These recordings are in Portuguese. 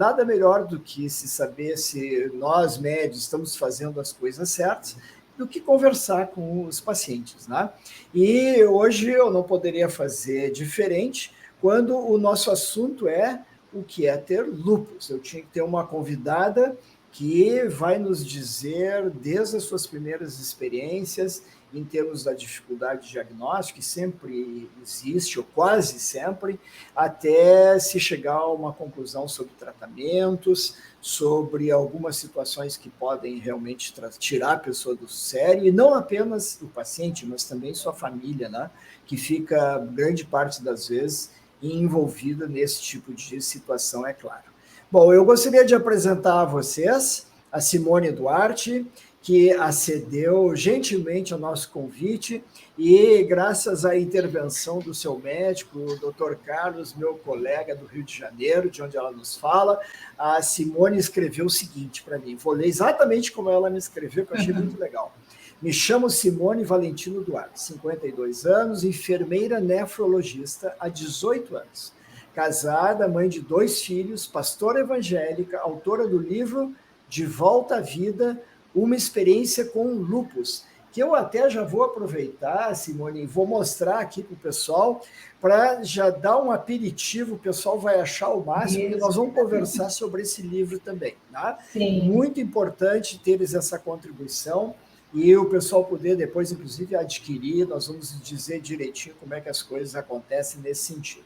nada melhor do que se saber se nós, médicos, estamos fazendo as coisas certas, do que conversar com os pacientes, né? E hoje eu não poderia fazer diferente quando o nosso assunto é o que é ter lúpus. Eu tinha que ter uma convidada que vai nos dizer, desde as suas primeiras experiências, em termos da dificuldade diagnóstica, que sempre existe, ou quase sempre, até se chegar a uma conclusão sobre tratamentos, sobre algumas situações que podem realmente tirar a pessoa do sério, e não apenas o paciente, mas também sua família, né? Que fica, grande parte das vezes, envolvida nesse tipo de situação, é claro. Bom, eu gostaria de apresentar a vocês a Simone Duarte, que acedeu gentilmente ao nosso convite e, graças à intervenção do seu médico, o Dr. Carlos, meu colega do Rio de Janeiro, de onde ela nos fala, a Simone escreveu o seguinte para mim. Vou ler exatamente como ela me escreveu, que eu achei muito legal. Me chamo Simone Valentino Duarte, 52 anos, enfermeira nefrologista há 18 anos. Casada, mãe de 2 filhos, pastora evangélica, autora do livro De Volta à Vida, uma experiência com lúpus, que eu até já vou aproveitar, Simone, e vou mostrar aqui para o pessoal, para já dar um aperitivo, o pessoal vai achar o máximo, e nós vamos conversar sobre esse livro também. Tá? Sim. Muito importante teres essa contribuição, e o pessoal poder depois, inclusive, adquirir, nós vamos dizer direitinho como é que as coisas acontecem nesse sentido.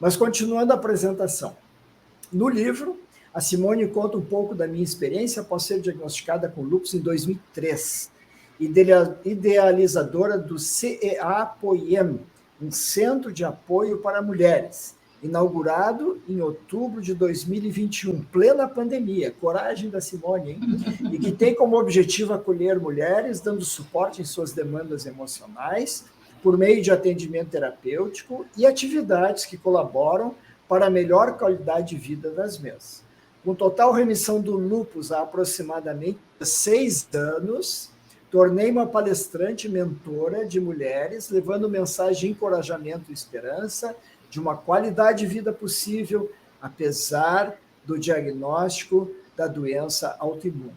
Mas continuando a apresentação. No livro, a Simone conta um pouco da minha experiência após ser diagnosticada com lúpus em 2003, idealizadora do CEA-POIEM, um centro de apoio para mulheres, inaugurado em outubro de 2021, plena pandemia, coragem da Simone, hein? E que tem como objetivo acolher mulheres, dando suporte em suas demandas emocionais, por meio de atendimento terapêutico e atividades que colaboram para a melhor qualidade de vida das mesmas. Com total remissão do lúpus há aproximadamente 6 anos, tornei uma palestrante mentora de mulheres, levando mensagem de encorajamento e esperança, de uma qualidade de vida possível, apesar do diagnóstico da doença autoimune.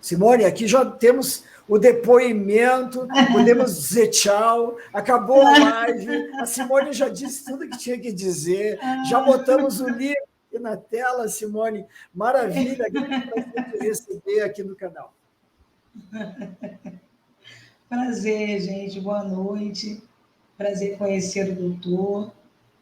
Simone, aqui já temos o depoimento, podemos dizer tchau, acabou a live, a Simone já disse tudo que tinha que dizer, já botamos o livro aqui na tela, Simone, maravilha, grande prazer te receber aqui no canal. Prazer, gente, boa noite, prazer conhecer o doutor,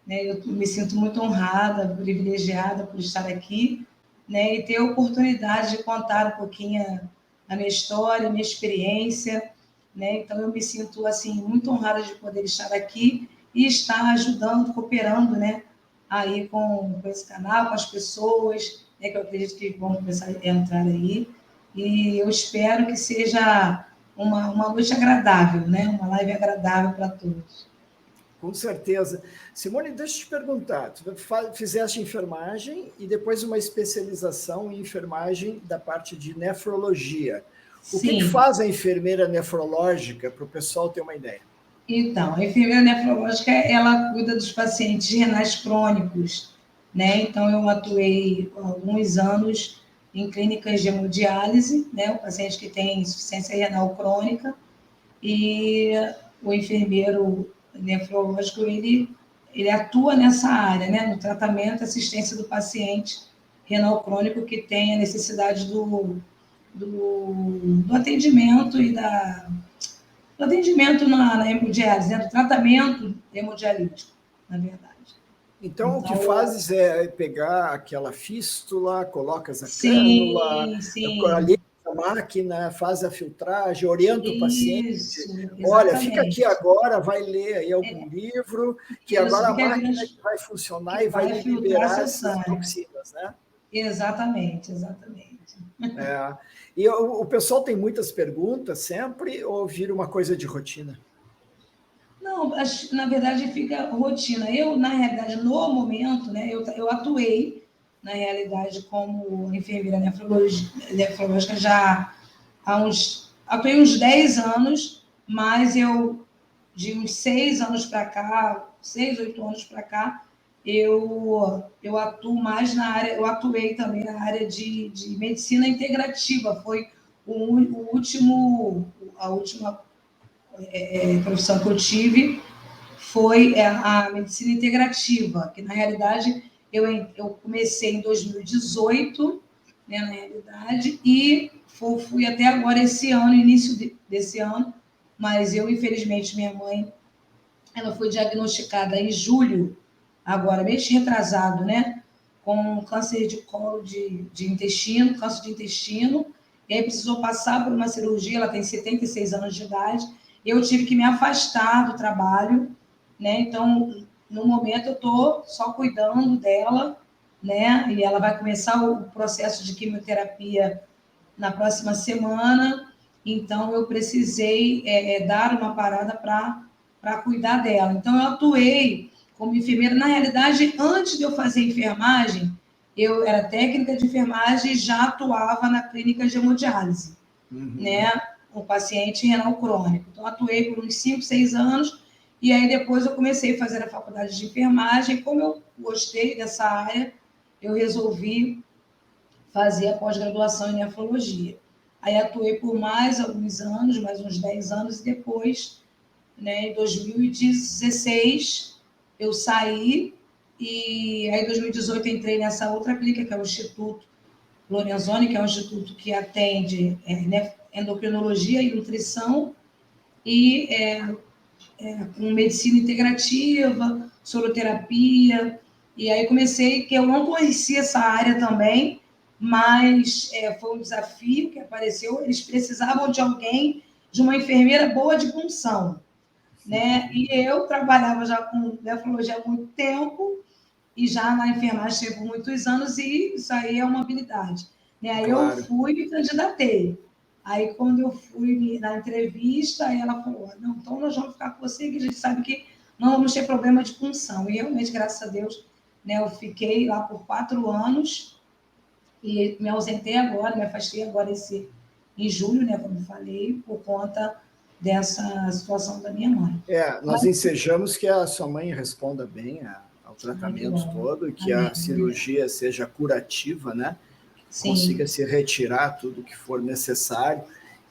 né? Eu me sinto muito honrada, privilegiada por estar aqui, né? E ter a oportunidade de contar um pouquinho a minha história, a minha experiência, né? Então, eu me sinto, assim, muito honrada de poder estar aqui e estar ajudando, cooperando, né? Aí com esse canal, com as pessoas, né? Que eu acredito que vão começar a entrar aí. E eu espero que seja uma noite agradável, né? Uma live agradável para todos. Com certeza. Simone, deixa eu te perguntar, tu fizeste enfermagem e depois uma especialização em enfermagem da parte de nefrologia. O que faz a enfermeira nefrológica, para o pessoal ter uma ideia? Então, a enfermeira nefrológica, ela cuida dos pacientes renais crônicos, né? Então, eu atuei alguns anos em clínicas de hemodiálise, né? O paciente que tem insuficiência renal crônica, e o enfermeiro nefrológico, ele atua nessa área, né? No tratamento e assistência do paciente renal crônico que tem a necessidade do atendimento e do atendimento na hemodiálise, né? Do tratamento hemodialítico, na verdade. Então, o que fazes é pegar aquela fístula, colocas a cânula, ali a máquina, faz a filtragem, orienta o paciente. Olha, fica aqui agora, vai ler aí algum livro, que agora a máquina vai funcionar e vai liberar essas toxinas, né? Exatamente, exatamente. É. E o pessoal tem muitas perguntas sempre, ou vira uma coisa de rotina? Não, na verdade fica rotina. Eu, na realidade, no momento, né, eu atuei, na realidade, como enfermeira nefrológica já atuei uns 10 anos, mas eu, de uns 6 anos para cá, 6, 8 anos para cá, eu atuo mais na área, eu atuei também na área de medicina integrativa, foi a última profissão que eu tive foi a medicina integrativa, que na realidade eu comecei em 2018, né, na realidade, e fui até agora esse ano, início desse ano, mas infelizmente, minha mãe, ela foi diagnosticada em julho, agora, mês retrasado, né, com câncer de colo de intestino, câncer de intestino, e aí precisou passar por uma cirurgia, ela tem 76 anos de idade, e eu tive que me afastar do trabalho, né, então, no momento eu estou só cuidando dela, né, e ela vai começar o processo de quimioterapia na próxima semana, então eu precisei dar uma parada para cuidar dela. Então eu atuei como enfermeira. Na realidade, antes de eu fazer enfermagem, eu era técnica de enfermagem e já atuava na clínica de hemodiálise, né? O paciente renal crônico. Então, atuei por uns 5, 6 anos, e aí depois eu comecei a fazer a faculdade de enfermagem. Como eu gostei dessa área, eu resolvi fazer a pós-graduação em nefrologia. Aí atuei por mais alguns anos, mais uns 10 anos, e depois, né, em 2016, eu saí, e aí em 2018 entrei nessa outra clínica, que é o Instituto Lorenzoni, que é um instituto que atende endocrinologia e nutrição, e com medicina integrativa, soroterapia, e aí comecei, que eu não conhecia essa área também, mas foi um desafio que apareceu, eles precisavam de alguém, de uma enfermeira boa de punção, né? E eu trabalhava já com nefrologia há muito tempo, e já na enfermagem por muitos anos, e isso aí é uma habilidade. Né? Aí Claro. eu fui e me candidatei. Aí, quando eu fui na entrevista, aí ela falou, não, então nós vamos ficar com você, que a gente sabe que não vamos ter problema de punção. E realmente, graças a Deus, né, eu fiquei lá por 4 anos e me ausentei agora, me afastei agora em julho, né, como eu falei, por conta dessa situação da minha mãe. Nós ensejamos que a sua mãe responda bem ao tratamento todo e que a cirurgia seja curativa, né? Sim. Consiga se retirar tudo que for necessário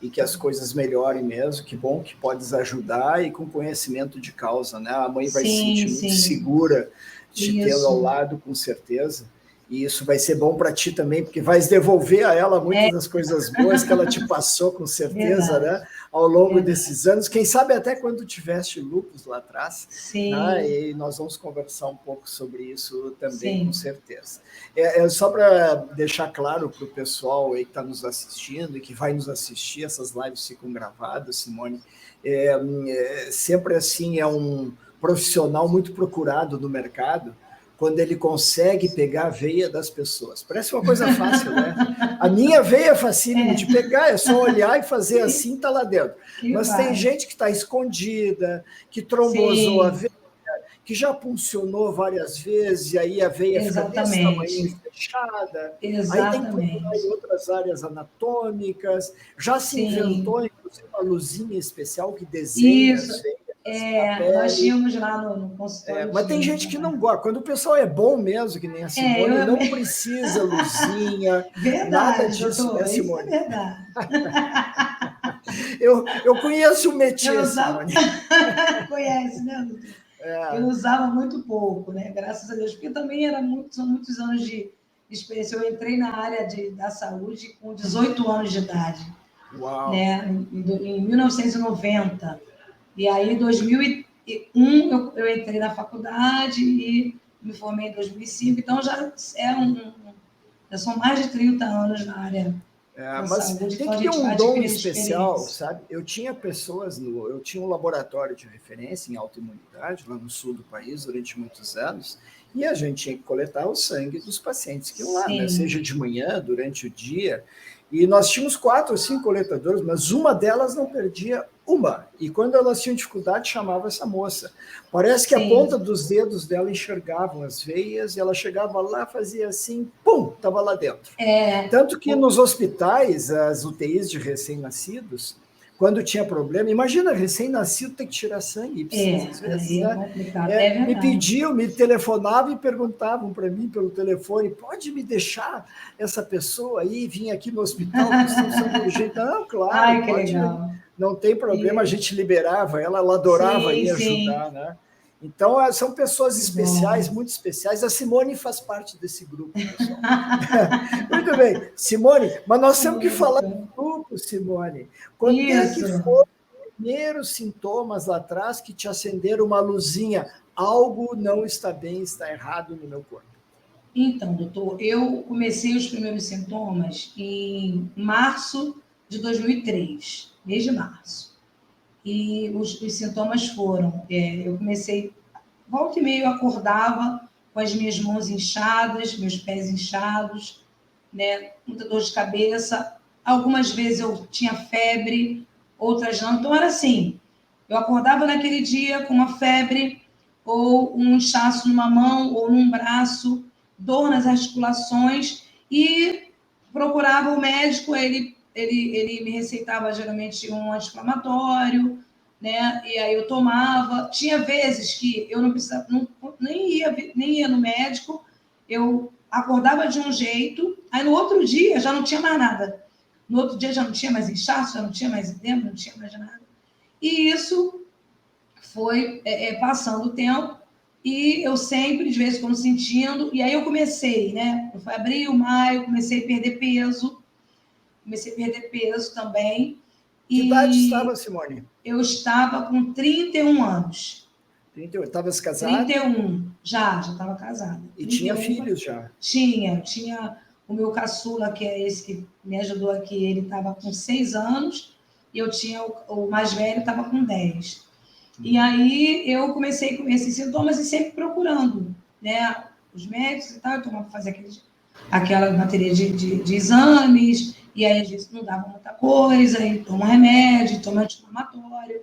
e que as coisas melhorem mesmo. Que bom que podes ajudar e com conhecimento de causa, né? A mãe vai se sentir muito segura de te tê-lo ao lado, com certeza. E isso vai ser bom para ti também, porque vais devolver a ela muitas das coisas boas que ela te passou, com certeza, né? Ao longo desses anos. Quem sabe até quando tiveste lúpus lá atrás. Sim. Né? E nós vamos conversar um pouco sobre isso também, com certeza. Só para deixar claro para o pessoal aí que está nos assistindo e que vai nos assistir, essas lives ficam gravadas, Simone. Sempre assim, é um profissional muito procurado no mercado, quando ele consegue pegar a veia das pessoas. Parece uma coisa fácil, né? A minha veia é facílimo de pegar, é só olhar e fazer assim, está lá dentro. Mas tem gente que está escondida, que trombosou a veia, que já puncionou várias vezes, e aí a veia fica desse tamanho fechada. Aí tem que procurar em outras áreas anatômicas. Já se inventou, inclusive, uma luzinha especial que desenha as veias. Nós tínhamos lá no consultório. Mas tem gente que não gosta. Quando o pessoal é bom mesmo, que nem a Simone, não precisa luzinha, nada disso, doutor, né, Simone? Isso é verdade. eu conheço o métier, Simone. Conhece, né, doutor? Eu usava muito pouco, né? Graças a Deus, porque também são muitos anos de experiência. Eu entrei na área da saúde com 18 anos de idade. Uau! Né? Em 1990. E aí, em 2001, eu entrei na faculdade e me formei em 2005. Então, já são mais de 30 anos na área da saúde. Tem que ter um dom especial, sabe? Eu tinha eu tinha um laboratório de referência em autoimunidade lá no sul do país durante muitos anos, e a gente tinha que coletar o sangue dos pacientes que iam lá, né? Seja de manhã, durante o dia. E nós tínhamos 4 ou 5 coletadoras, mas uma delas não perdia uma. E quando elas tinham dificuldade, chamava essa moça. Parece que a ponta dos dedos dela enxergavam as veias, e ela chegava lá, fazia assim, pum, estava lá dentro. Tanto que nos hospitais, as UTIs de recém-nascidos, quando tinha problema, imagina, recém-nascido ter que tirar sangue, às vezes, é né? complicado, é Me verdade. pediam, me telefonavam e perguntavam para mim pelo telefone, pode me deixar essa pessoa aí vir aqui no hospital com situação urgente? Não, claro, Ai, que pode, legal. não tem problema, a gente liberava ela adorava ir ajudar, né? Então, são pessoas especiais, muito especiais. A Simone faz parte desse grupo, pessoal. Muito bem, Simone, mas nós temos que falar do grupo, Simone. Quando é que foram os primeiros sintomas lá atrás que te acenderam uma luzinha? Algo não está bem, está errado no meu corpo. Então, doutor, eu comecei os primeiros sintomas em março de 2003, mês de março. E os sintomas foram, eu comecei, volta e meia eu acordava com as minhas mãos inchadas, meus pés inchados, né, muita dor de cabeça. Algumas vezes eu tinha febre, outras não. Então era assim, eu acordava naquele dia com uma febre, ou um inchaço numa mão ou num braço, dor nas articulações, e procurava o médico, ele me receitava geralmente um anti-inflamatório, né? E aí eu tomava. Tinha vezes que eu não precisava, nem ia no médico, eu acordava de um jeito, aí no outro dia já não tinha mais nada. No outro dia já não tinha mais inchaço, já não tinha mais edema, não tinha mais nada. E isso foi passando o tempo, e eu sempre, de vez em quando, sentindo, e aí eu comecei, né? Foi abril, maio, comecei a perder peso, também. Que idade estava, Simone? Eu estava com 31 anos. 31. Estavas casada? 31, já estava casada. E 31, tinha filhos já? Tinha o meu caçula, que é esse que me ajudou aqui, ele estava com 6 anos, e eu tinha o mais velho, estava com 10. E aí eu comecei com esses sintomas e sempre procurando, né, os médicos e tal, eu tomava para fazer aquela bateria de exames, e aí às vezes não dava muita coisa, aí toma remédio, toma anti-inflamatório,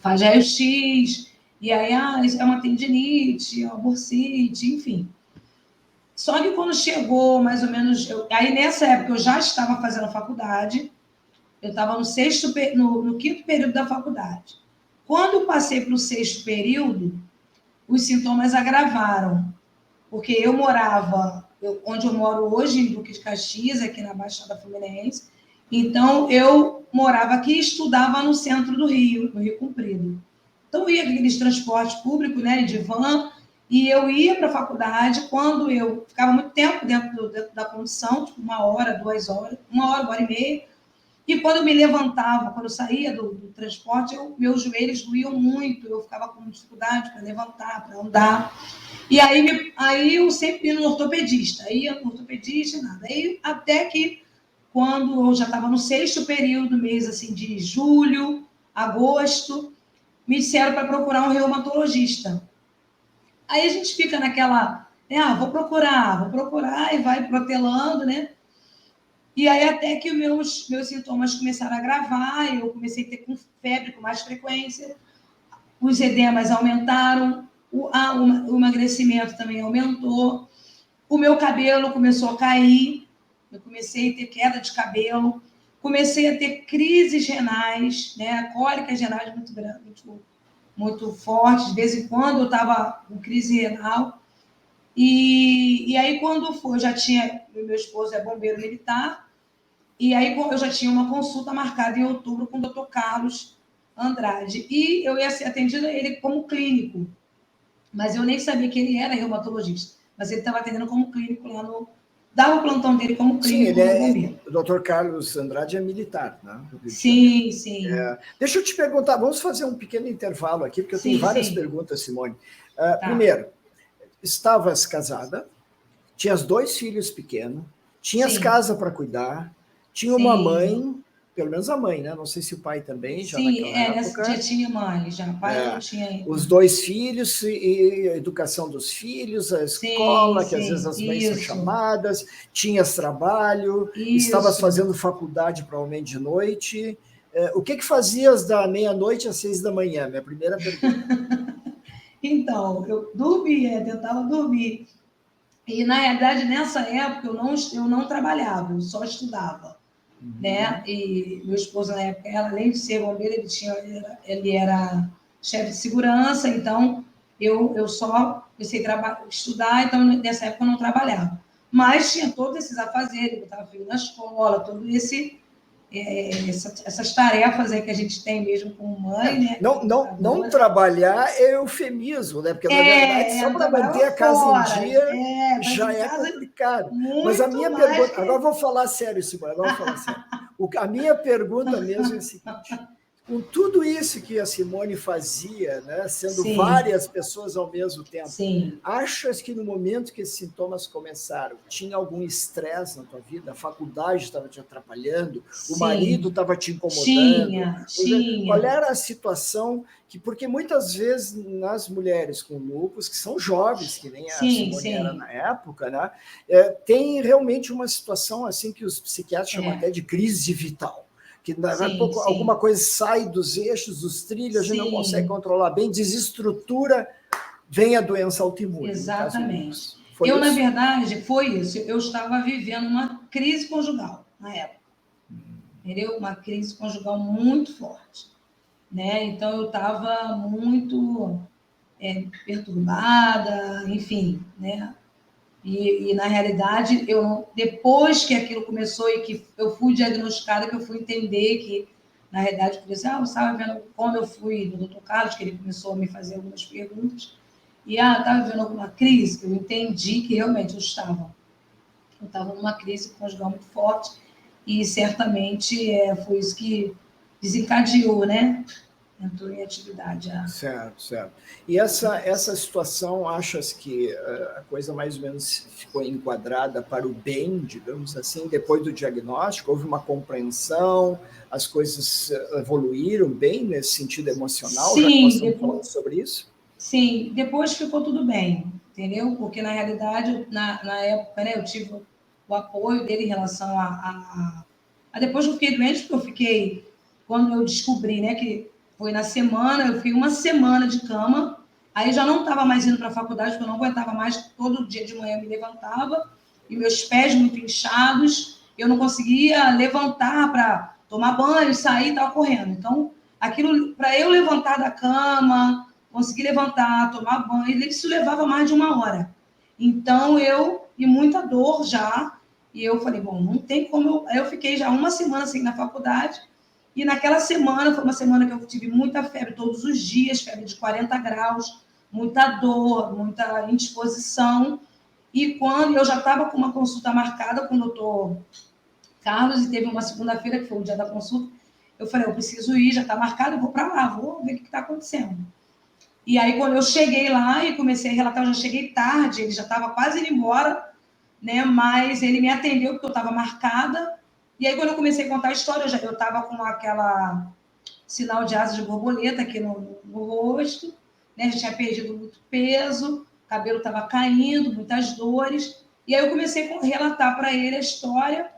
faz raio-x, e aí, isso é uma tendinite, é uma bursite, enfim. Só que quando chegou, mais ou menos, aí nessa época eu já estava fazendo faculdade, eu estava no quinto período da faculdade. Quando eu passei para o sexto período, os sintomas agravaram, porque eu morava, onde eu moro hoje, em Duque de Caxias, aqui na Baixada Fluminense, então eu morava aqui e estudava no centro do Rio, no Rio Comprido. Então eu ia com aqueles transportes públicos, né, de van, e eu ia para a faculdade. Quando eu ficava muito tempo dentro da condução, tipo 1 hora, 2 horas, 1 hora e meia, e quando eu me levantava, quando eu saía do transporte, meus joelhos doíam muito, eu ficava com dificuldade para levantar, para andar. E aí eu sempre ia no ortopedista, nada. Aí até que, quando eu já estava no sexto período, mês assim, de julho, agosto, me disseram para procurar um reumatologista. Aí a gente fica naquela, né, vou procurar, e vai protelando, né? E aí até que os meus sintomas começaram a agravar, eu comecei a ter febre com mais frequência, os edemas aumentaram, o emagrecimento também aumentou, o meu cabelo começou a cair, eu comecei a ter queda de cabelo, comecei a ter crises renais, né, cólicas renais muito grandes, muito fortes, de vez em quando eu estava com crise renal. E aí, quando foi, meu esposo é bombeiro militar, e aí eu já tinha uma consulta marcada em outubro com o Dr. Carlos Andrade. E eu ia ser atendida ele como clínico, mas eu nem sabia que ele era reumatologista. Mas ele estava atendendo como clínico lá no... Dava o plantão dele como clínico. Sim, ele bombeiro. O Dr. Carlos Andrade é militar, né? Sim. Deixa eu te perguntar, vamos fazer um pequeno intervalo aqui, porque eu tenho várias perguntas, Simone. Tá. Primeiro, estavas casada, tinhas 2 filhos pequenos, tinhas casa para cuidar, tinha uma mãe, pelo menos a mãe, né? Não sei se o pai também, já naquela época. Já tinha mãe, já. O pai não tinha ainda. Os 2 filhos, e a educação dos filhos, a escola, que às vezes as mães são chamadas, tinhas trabalho, estavas fazendo faculdade provavelmente de noite. O que fazias da meia-noite às 6 da manhã? Minha primeira pergunta. Então, eu tentava dormir. E, na realidade, nessa época, eu não trabalhava, eu só estudava. né? E meu esposo, na época, além de ser bombeiro, ele era chefe de segurança, então eu só comecei a estudar, então nessa época eu não trabalhava. Mas tinha todos esses afazeres, botava filho na escola, todo essas tarefas aí que a gente tem mesmo como mãe, né? Não trabalhar é eufemismo, né? Porque, na verdade, só para manter a casa em dia já é complicado. Mas a minha pergunta... Agora eu vou falar sério, Simone, agora eu vou falar sério. A minha pergunta mesmo é a seguinte: com tudo isso que a Simone fazia, né, sendo várias pessoas ao mesmo tempo, achas que no momento que esses sintomas começaram, tinha algum estresse na tua vida? A faculdade estava te atrapalhando? O marido estava te incomodando? Tinha. Qual era a situação? Porque muitas vezes nas mulheres com lúpus, que são jovens, que nem a Simone era na época, né, tem realmente uma situação assim que os psiquiatras chamam até de crise vital. Que alguma coisa sai dos eixos, dos trilhos, a gente não consegue controlar bem, desestrutura, vem a doença autoimune. Exatamente. Na verdade, foi isso. Eu estava vivendo uma crise conjugal na época. Entendeu? Uma crise conjugal muito forte. Né? Então, eu estava muito perturbada, enfim, né? E, na realidade, depois que aquilo começou e que eu fui diagnosticada, que eu fui entender que, na realidade, eu estava vendo, quando eu fui no Dr. Carlos, que ele começou a me fazer algumas perguntas, e estava vendo alguma crise, que eu entendi que realmente eu estava numa crise conjugal muito forte, e certamente foi isso que desencadeou, né? Entrou em atividade. Certo. E essa situação, achas que a coisa mais ou menos ficou enquadrada para o bem, digamos assim, depois do diagnóstico? Houve uma compreensão, as coisas evoluíram bem nesse sentido emocional? Sim, já que nós estamos falando sobre isso? Sim, depois ficou tudo bem, entendeu? Porque, na realidade, na época, né, eu tive o apoio dele em relação a depois que eu fiquei doente, porque eu fiquei... Quando eu descobri, né, que foi na semana, eu fiquei uma semana de cama, aí já não estava mais indo para a faculdade, porque eu não aguentava mais, todo dia de manhã eu me levantava, e meus pés muito inchados, eu não conseguia levantar para tomar banho, sair, estava correndo. Então, aquilo, para eu levantar da cama, conseguir levantar, tomar banho, isso levava mais de 1 hora. Então, e muita dor já, e eu falei, bom, não tem como... Aí eu fiquei já uma semana assim na faculdade, e naquela semana, foi uma semana que eu tive muita febre todos os dias, febre de 40 graus, muita dor, muita indisposição, e quando eu já estava com uma consulta marcada com o doutor Carlos, e teve uma segunda-feira, que foi o dia da consulta, eu falei, eu preciso ir, já está marcado, eu vou para lá, vou ver o que está acontecendo. E aí, quando eu cheguei lá e comecei a relatar, eu já cheguei tarde, ele já estava quase indo embora, né? Mas ele me atendeu, porque eu estava marcada. E aí, quando eu comecei a contar a história, eu estava com aquela sinal de asa de borboleta aqui no rosto, né? Já tinha perdido muito peso, o cabelo estava caindo, muitas dores. E aí, eu comecei a relatar para ele a história.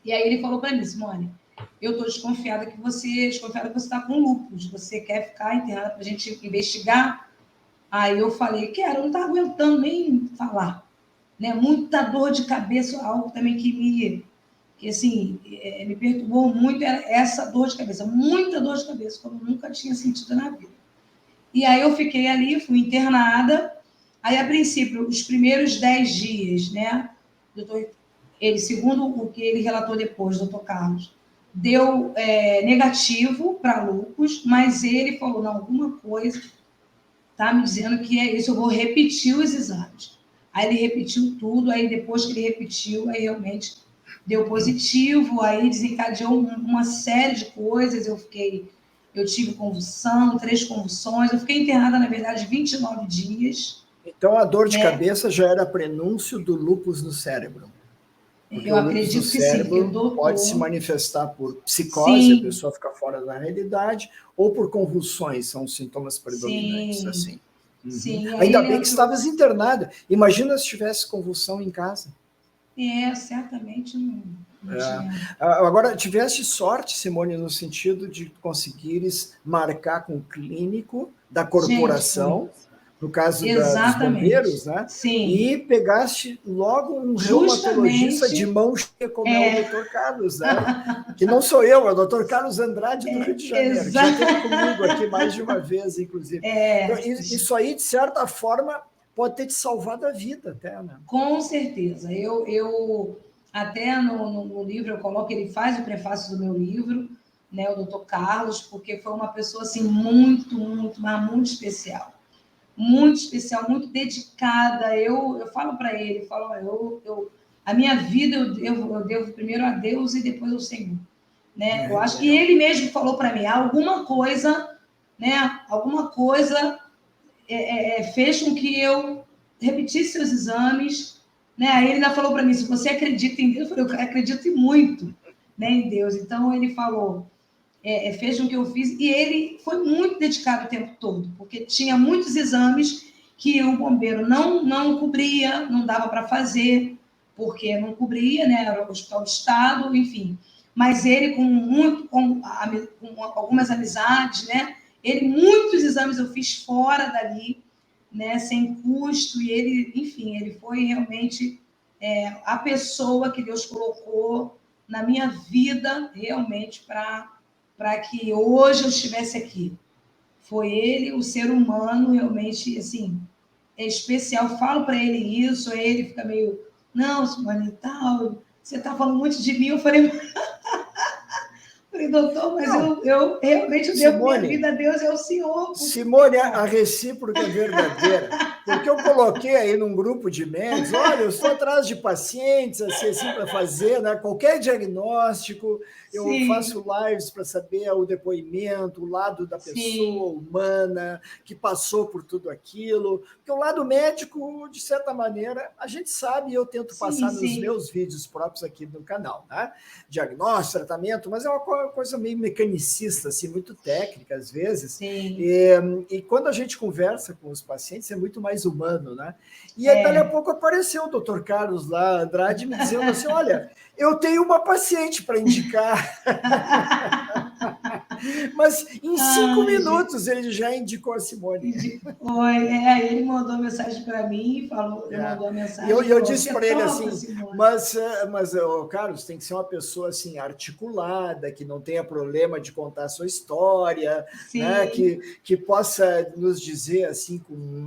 E aí, ele falou para mim, Simone, eu estou desconfiada que você está com lúpus, você quer ficar internada para a gente investigar? Aí eu falei, quero, eu não estava aguentando nem falar, né? Muita dor de cabeça, algo também que assim, me perturbou muito, era essa dor de cabeça, muita dor de cabeça, como eu nunca tinha sentido na vida. E aí eu fiquei ali, fui internada, aí a princípio, os primeiros 10 dias, né, doutor, segundo o que ele relatou depois, doutor Carlos, deu negativo para lúpus, mas ele falou, não, alguma coisa tá me dizendo que é isso, eu vou repetir os exames. Aí ele repetiu tudo, aí depois que ele repetiu, aí realmente deu positivo, aí desencadeou uma série de coisas, eu tive convulsão, 3 convulsões, eu fiquei internada, na verdade, 29 dias. Então, a dor de cabeça já era prenúncio do lúpus no cérebro. Porque eu acredito que sim, porque o doutor... pode se manifestar por psicose, a pessoa fica fora da realidade, ou por convulsões, são os sintomas predominantes, assim. Sim. Ainda bem que estavas internada. Imagina se tivesse convulsão em casa. Certamente não tinha. Agora, tiveste sorte, Simone, no sentido de conseguires marcar com o clínico da corporação, no caso dos bombeiros, Exatamente. né? Sim. E pegaste logo um Justamente. reumatologista de mão cheia, como é o doutor Carlos, né? Que não sou eu, é o doutor Carlos Andrade, do Rio de Janeiro, que já esteve comigo aqui mais de uma vez, inclusive. Então, isso aí, de certa forma, pode ter te salvado a vida até, né? Com certeza. Eu até no livro eu coloco, ele faz o prefácio do meu livro, né, o doutor Carlos, porque foi uma pessoa assim muito, muito, mas muito especial. Muito especial, muito dedicada. Eu falo para ele, eu falo, a minha vida eu devo primeiro a Deus e depois ao Senhor. Né? Eu acho que ele mesmo falou para mim, alguma coisa, né? Alguma coisa fez com que eu repetisse seus exames, né? Aí ele ainda falou para mim, se você acredita em Deus, eu falei, eu acredito muito, né, em Deus. Então ele falou, fez com que eu fiz, e ele foi muito dedicado o tempo todo, porque tinha muitos exames que o bombeiro não cobria, não dava para fazer, porque não cobria, né? Era o hospital do estado, enfim. Mas ele, com algumas amizades, né? Ele, muitos exames eu fiz fora dali, né? Sem custo, e ele, enfim, ele foi realmente a pessoa que Deus colocou na minha vida, realmente, para que hoje eu estivesse aqui. Foi ele, o ser humano, realmente, assim, é especial. Falo para ele isso, aí ele fica meio, não, Simone, e tal, você está falando muito de mim. Eu falei, doutor, mas eu realmente devo minha vida a Deus e ao Senhor. Simone, a recíproca é verdadeira. Porque eu coloquei aí num grupo de médicos, olha, eu estou atrás de pacientes, assim para fazer, né? Qualquer diagnóstico, eu faço lives para saber o depoimento, o lado da pessoa humana, que passou por tudo aquilo. Porque o lado médico, de certa maneira, a gente sabe, e eu tento passar nos meus vídeos próprios aqui no canal, né? Diagnóstico, tratamento, mas é uma coisa meio mecanicista, assim, muito técnica, às vezes. E quando a gente conversa com os pacientes, é muito mais humano, né? E aí, dali a pouco apareceu o doutor Carlos lá, Andrade, me dizendo assim, olha, eu tenho uma paciente para indicar. Mas em 5 minutos ele já indicou a Simone. Ele mandou mensagem para mim, falou, mandou a mensagem. E eu disse para ele assim, mas Carlos, tem que ser uma pessoa assim articulada, que não tenha problema de contar a sua história, né? Que possa nos dizer assim,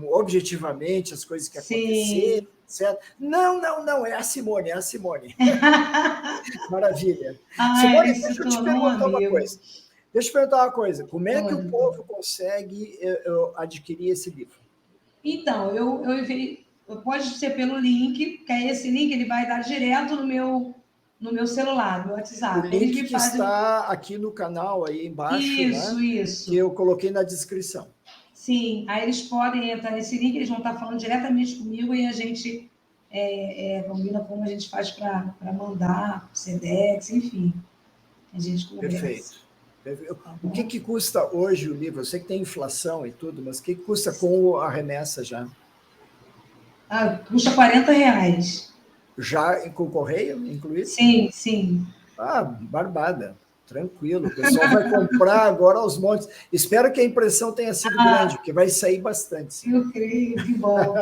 objetivamente as coisas que aconteceram. Certo? Não, é a Simone. Maravilha. Simone, deixa eu te perguntar uma coisa. Como é que o povo consegue adquirir esse livro? Então, eu enviei, pode ser pelo link, que é esse link, ele vai dar direto no meu celular, no meu WhatsApp. O link que está aqui no canal, aí embaixo, isso. Que eu coloquei na descrição. Sim, aí eles podem entrar nesse link, eles vão estar falando diretamente comigo e a gente combina como a gente faz para mandar, Sedex, enfim. A gente conversa. Perfeito. O que custa hoje o livro? Eu sei que tem inflação e tudo, mas o que custa com a remessa já? Custa R$40. Já com correio incluído? Sim. Barbada. Tranquilo. O pessoal vai comprar agora aos montes. Espero que a impressão tenha sido grande, porque vai sair bastante. Sim. Eu creio que bom.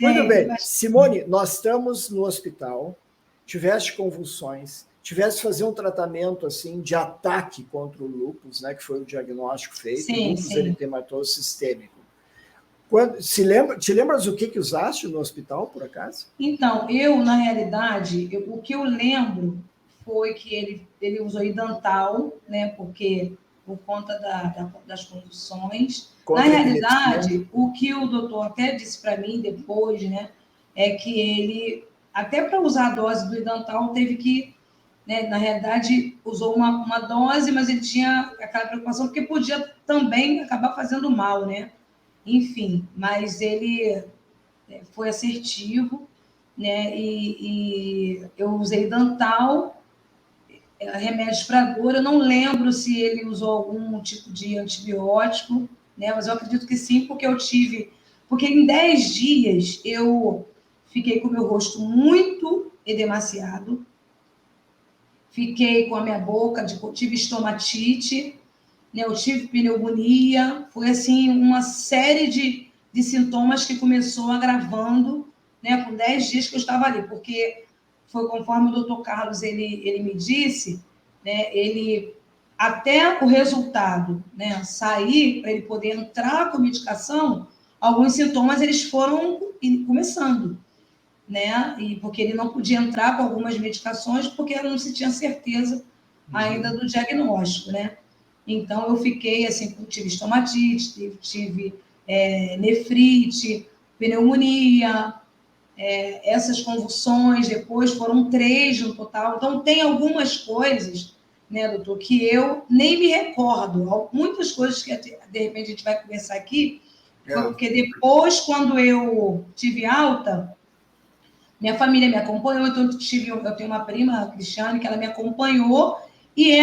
Muito bem. Simone, nós estamos no hospital, tiveste convulsões, tivesse fazer um tratamento assim de ataque contra o lúpus, né, que foi o diagnóstico feito, lúpus eritematoso sistêmico. Te lembras o que usaste no hospital, por acaso? Então, na realidade, o que eu lembro foi que ele usou idantal, né, porque por conta das conduções. Na realidade, o que o doutor até disse para mim depois, né, é que ele, até para usar a dose do idantal, teve que, né, na realidade, usou uma dose, mas ele tinha aquela preocupação, porque podia também acabar fazendo mal, né? Enfim, mas ele foi assertivo, né? E eu usei Dantal, remédios para dor. Eu não lembro se ele usou algum tipo de antibiótico, né? Mas eu acredito que sim, porque porque em 10 dias eu fiquei com o meu rosto muito edemaciado, fiquei com a minha boca, tive estomatite, né? Eu tive pneumonia, foi assim uma série de sintomas que começou agravando, né? Com 10 dias que eu estava ali, porque foi conforme o doutor Carlos ele me disse, né? Ele até o resultado, né, sair para ele poder entrar com a medicação, alguns sintomas eles foram começando, né? E porque ele não podia entrar com algumas medicações porque não se tinha certeza ainda do diagnóstico, né? Então eu fiquei assim, tive estomatite, tive nefrite, pneumonia, essas convulsões, depois foram 3 no total. Então tem algumas coisas, né, doutor, que eu nem me recordo. Muitas coisas que de repente a gente vai conversar aqui, foi porque depois, quando eu tive alta, minha família me acompanhou, então eu tenho uma prima, a Cristiane, que ela me acompanhou, e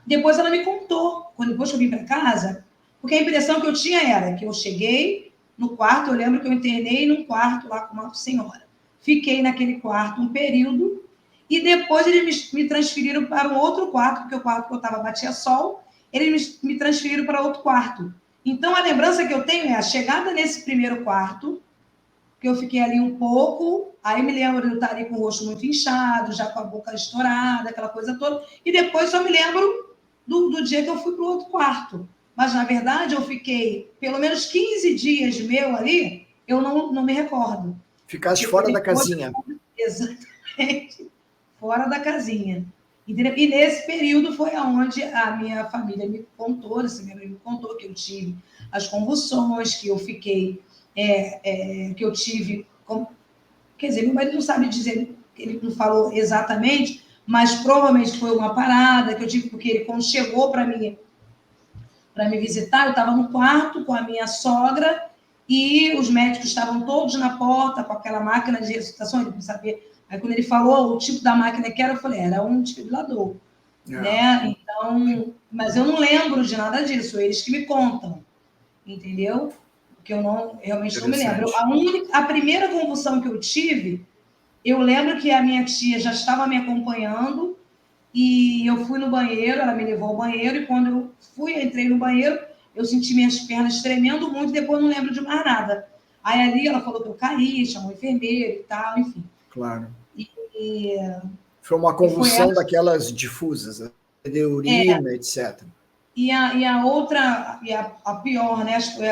depois ela me contou, depois que eu vim para casa, porque a impressão que eu tinha era que eu cheguei no quarto, eu lembro que eu internei num quarto lá com uma senhora. Fiquei naquele quarto um período, e depois eles me transferiram para um outro quarto, porque o quarto que eu estava batia sol, eles me transferiram para outro quarto. Então, a lembrança que eu tenho é a chegada nesse primeiro quarto, que eu fiquei ali um pouco, aí me lembro de eu estar ali com o rosto muito inchado, já com a boca estourada, aquela coisa toda, e depois só me lembro do dia que eu fui para o outro quarto. Mas, na verdade, eu fiquei pelo menos 15 dias meu ali, eu não me recordo. Ficaste fora da casinha. Exatamente, fora da casinha. E nesse período foi onde a minha família me contou, assim, minha mãe me contou que eu tive as convulsões, que eu fiquei que eu tive. Quer dizer, meu marido não sabe dizer, ele não falou exatamente, mas provavelmente foi uma parada que eu tive, porque ele, quando chegou para me visitar, eu estava no quarto com a minha sogra e os médicos estavam todos na porta com aquela máquina de ressuscitação, ele não sabia. Aí, quando ele falou o tipo da máquina que era, eu falei, era um desfibrilador. Né? Então, mas eu não lembro de nada disso, eles que me contam, entendeu? Que eu realmente não me lembro. A primeira convulsão que eu tive, eu lembro que a minha tia já estava me acompanhando e eu fui no banheiro, ela me levou ao banheiro e quando eu entrei no banheiro, eu senti minhas pernas tremendo muito e depois não lembro de mais nada. Aí ali ela falou que eu caí, chamou o enfermeiro e tal, enfim. Claro. E foi uma convulsão daquelas difusas, de urina, etc. E a outra, a pior, né? Acho que foi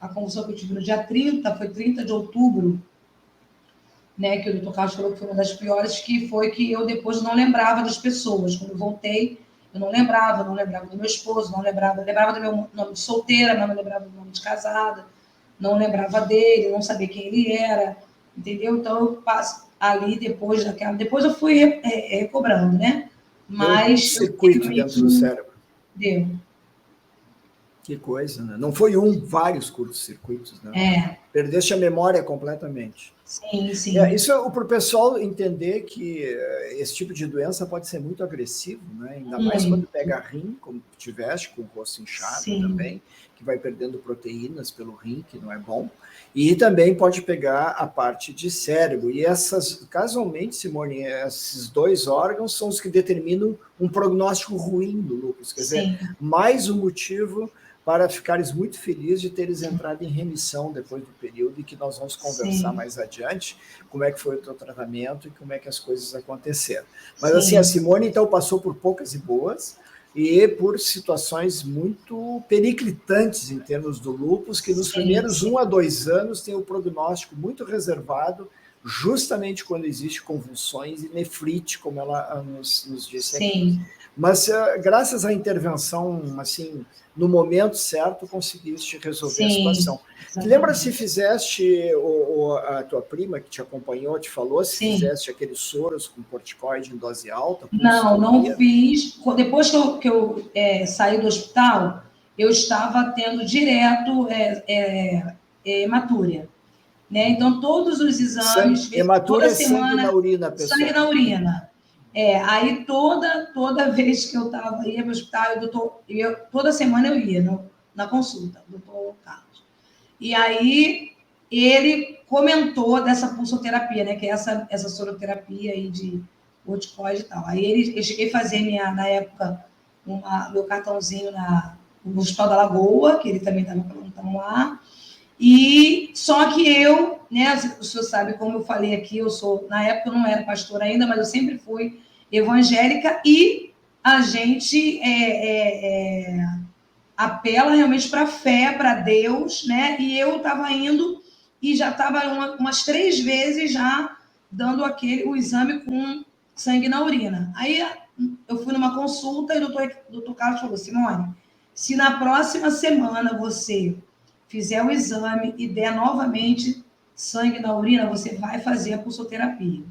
a convulsão que eu tive no dia 30, foi 30 de outubro, né? Que o doutor Carlos falou que foi uma das piores, que foi que eu depois não lembrava das pessoas. Quando eu voltei, eu não lembrava do meu esposo, lembrava do meu nome de solteira, mas não lembrava do nome de casada, não lembrava dele, não sabia quem ele era, entendeu? Então eu passo ali depois eu fui recobrando, né? Mas deu um circuito dentro do cérebro. Deu. Que coisa, né? Não foi vários curtos-circuitos, né? Perdeste a memória completamente. Sim, sim. Isso é para o pessoal entender que esse tipo de doença pode ser muito agressivo, né? Ainda mais quando pega rim, como tiveste, com o rosto inchado também, que vai perdendo proteínas pelo rim, que não é bom. E também pode pegar a parte de cérebro. E casualmente, Simone, esses 2 órgãos são os que determinam um prognóstico ruim do lúpus. Quer dizer, mais um motivo para ficares muito feliz de teres entrado em remissão depois do período e que nós vamos conversar mais adiante como é que foi o teu tratamento e como é que as coisas aconteceram. Mas assim, a Simone então passou por poucas e boas e por situações muito periclitantes em termos do lúpus, que nos primeiros 1 a 2 anos tem o prognóstico muito reservado, justamente quando existe convulsões e nefrite, como ela nos disse aqui. Mas graças à intervenção, assim, no momento certo, conseguiste resolver a situação. Lembra se fizeste, a tua prima que te acompanhou, te falou, se fizeste aqueles soros com corticoide em dose alta? Não fiz. Depois que eu saí do hospital, eu estava tendo direto hematúria. Né? Então, todos os exames... Hematúria é sangue na urina, pessoal. Sangue na urina. Aí toda vez que eu ia para o hospital, toda semana eu ia na consulta, doutor Carlos. E aí ele comentou dessa pulsoterapia, né? Que é essa soroterapia aí de corticoide e tal. Aí eu cheguei a fazer na época, meu cartãozinho o Hospital da Lagoa, que ele também estava plantão lá. E só que eu, né, o senhor sabe, como eu falei aqui, na época eu não era pastora ainda, mas eu sempre fui evangélica, e a gente apela realmente para a fé, para Deus, né? E eu estava indo e já estava umas 3 vezes já dando o exame com sangue na urina. Aí eu fui numa consulta e o doutor Carlos falou: Simone, se na próxima semana você fizer o exame e der novamente sangue na urina, você vai fazer a pulsoterapia.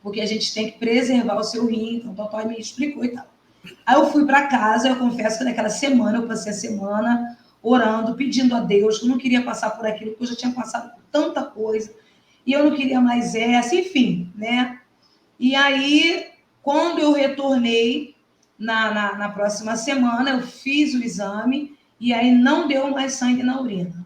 Porque a gente tem que preservar o seu rim, então o doutor me explicou e tal. Aí eu fui para casa, eu confesso que naquela semana, eu passei a semana orando, pedindo a Deus, que eu não queria passar por aquilo, porque eu já tinha passado por tanta coisa, e eu não queria mais essa, enfim, né? E aí, quando eu retornei na próxima semana, eu fiz o exame, e aí não deu mais sangue na urina.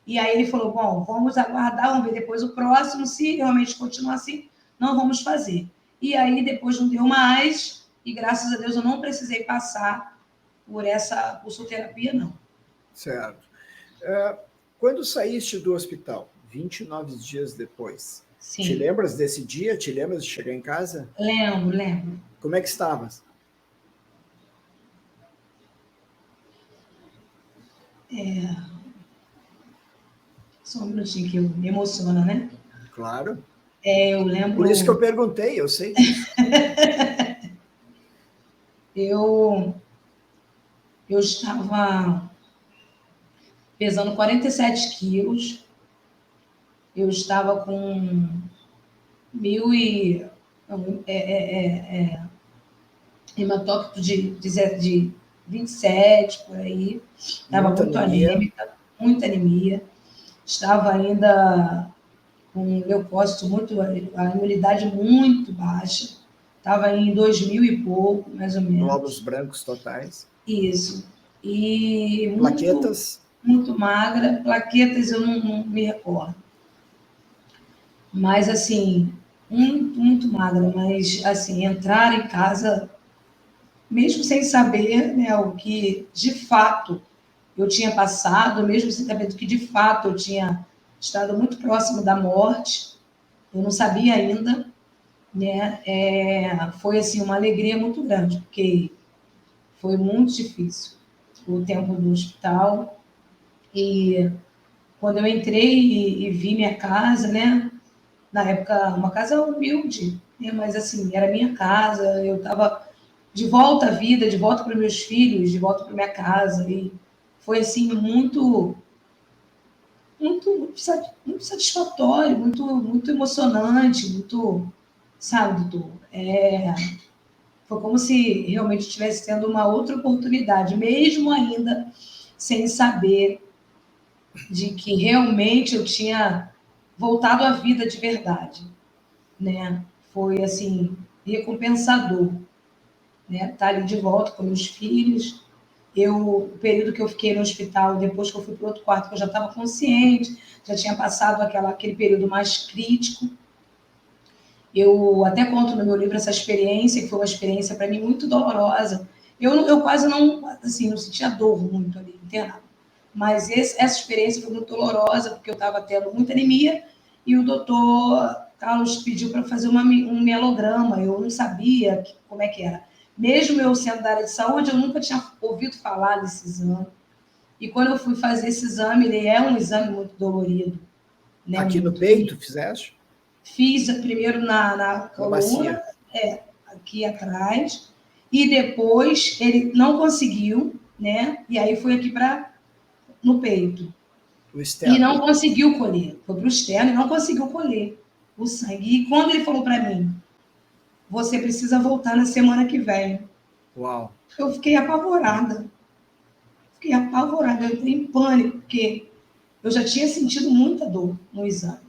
E aí ele falou, bom, vamos aguardar, vamos ver depois o próximo, se realmente continuar assim, não vamos fazer. E aí depois não deu mais, e graças a Deus eu não precisei passar por essa pulsoterapia, não. Certo. Quando saíste do hospital, 29 dias depois, Sim. Te lembras desse dia? Te lembras de chegar em casa? Lembro. Como é que estavas? Só um minutinho que eu me emociona, né? Claro. Eu lembro... Por isso que eu perguntei, eu sei disso. Eu estava pesando 47 quilos, eu estava com hematócrito de 27, por aí, estava muito anêmica, muita anemia, estava ainda com leucócito a imunidade muito baixa, estava em 2000 e pouco, mais ou menos. Glóbulos brancos totais. Isso. E plaquetas? Muito magra. Plaquetas eu não me recordo. Mas, assim, muito magra. Mas, assim, entrar em casa, mesmo sem saber, né, o que de fato eu tinha passado, mesmo sem saber do que de fato eu tinha estado muito próximo da morte, eu não sabia ainda, né? Foi, assim, uma alegria muito grande, porque foi muito difícil o tempo do hospital. E quando eu entrei e vi minha casa, né? Na época, uma casa humilde, né? Mas assim, era minha casa, eu estava de volta à vida, de volta para meus filhos, de volta para minha casa. E foi assim, muito satisfatório, muito emocionante, muito, sabe, doutor? Foi como se realmente estivesse tendo uma outra oportunidade, mesmo ainda sem saber de que realmente eu tinha voltado à vida de verdade, né? Foi, assim, recompensador, né? Estar ali de volta com meus filhos. O período que eu fiquei no hospital, depois que eu fui para outro quarto, que eu já estava consciente, já tinha passado aquele período mais crítico. Eu até conto no meu livro essa experiência, que foi uma experiência para mim muito dolorosa. Eu quase não, assim, não sentia dor muito ali, internada. Mas essa experiência foi muito dolorosa, porque eu estava tendo muita anemia e o doutor Carlos pediu para fazer um mielograma. Eu não sabia como é que era. Mesmo eu sendo da área de saúde, eu nunca tinha ouvido falar desse exame. E quando eu fui fazer esse exame, ele é um exame muito dolorido. Né? Aqui no peito, fizeste? Fiz primeiro na coluna, aqui atrás, e depois ele não conseguiu, né? E aí foi aqui no peito. O externo. E não conseguiu colher. Foi para o externo e não conseguiu colher o sangue. E quando ele falou para mim, você precisa voltar na semana que vem. Uau. Eu fiquei apavorada. Eu entrei em pânico, porque eu já tinha sentido muita dor no exame.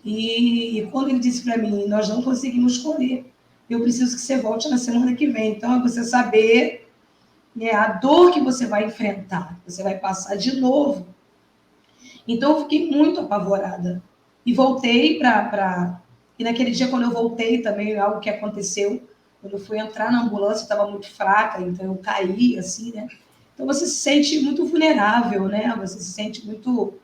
E quando ele disse para mim, nós não conseguimos colher, eu preciso que você volte na semana que vem. Então, é você saber, né, a dor que você vai enfrentar, você vai passar de novo. Então, eu fiquei muito apavorada. E voltei para... E naquele dia, quando eu voltei também, algo que aconteceu, quando eu fui entrar na ambulância, eu estava muito fraca, então eu caí, assim, né? Então, você se sente muito vulnerável, né? Você se sente muito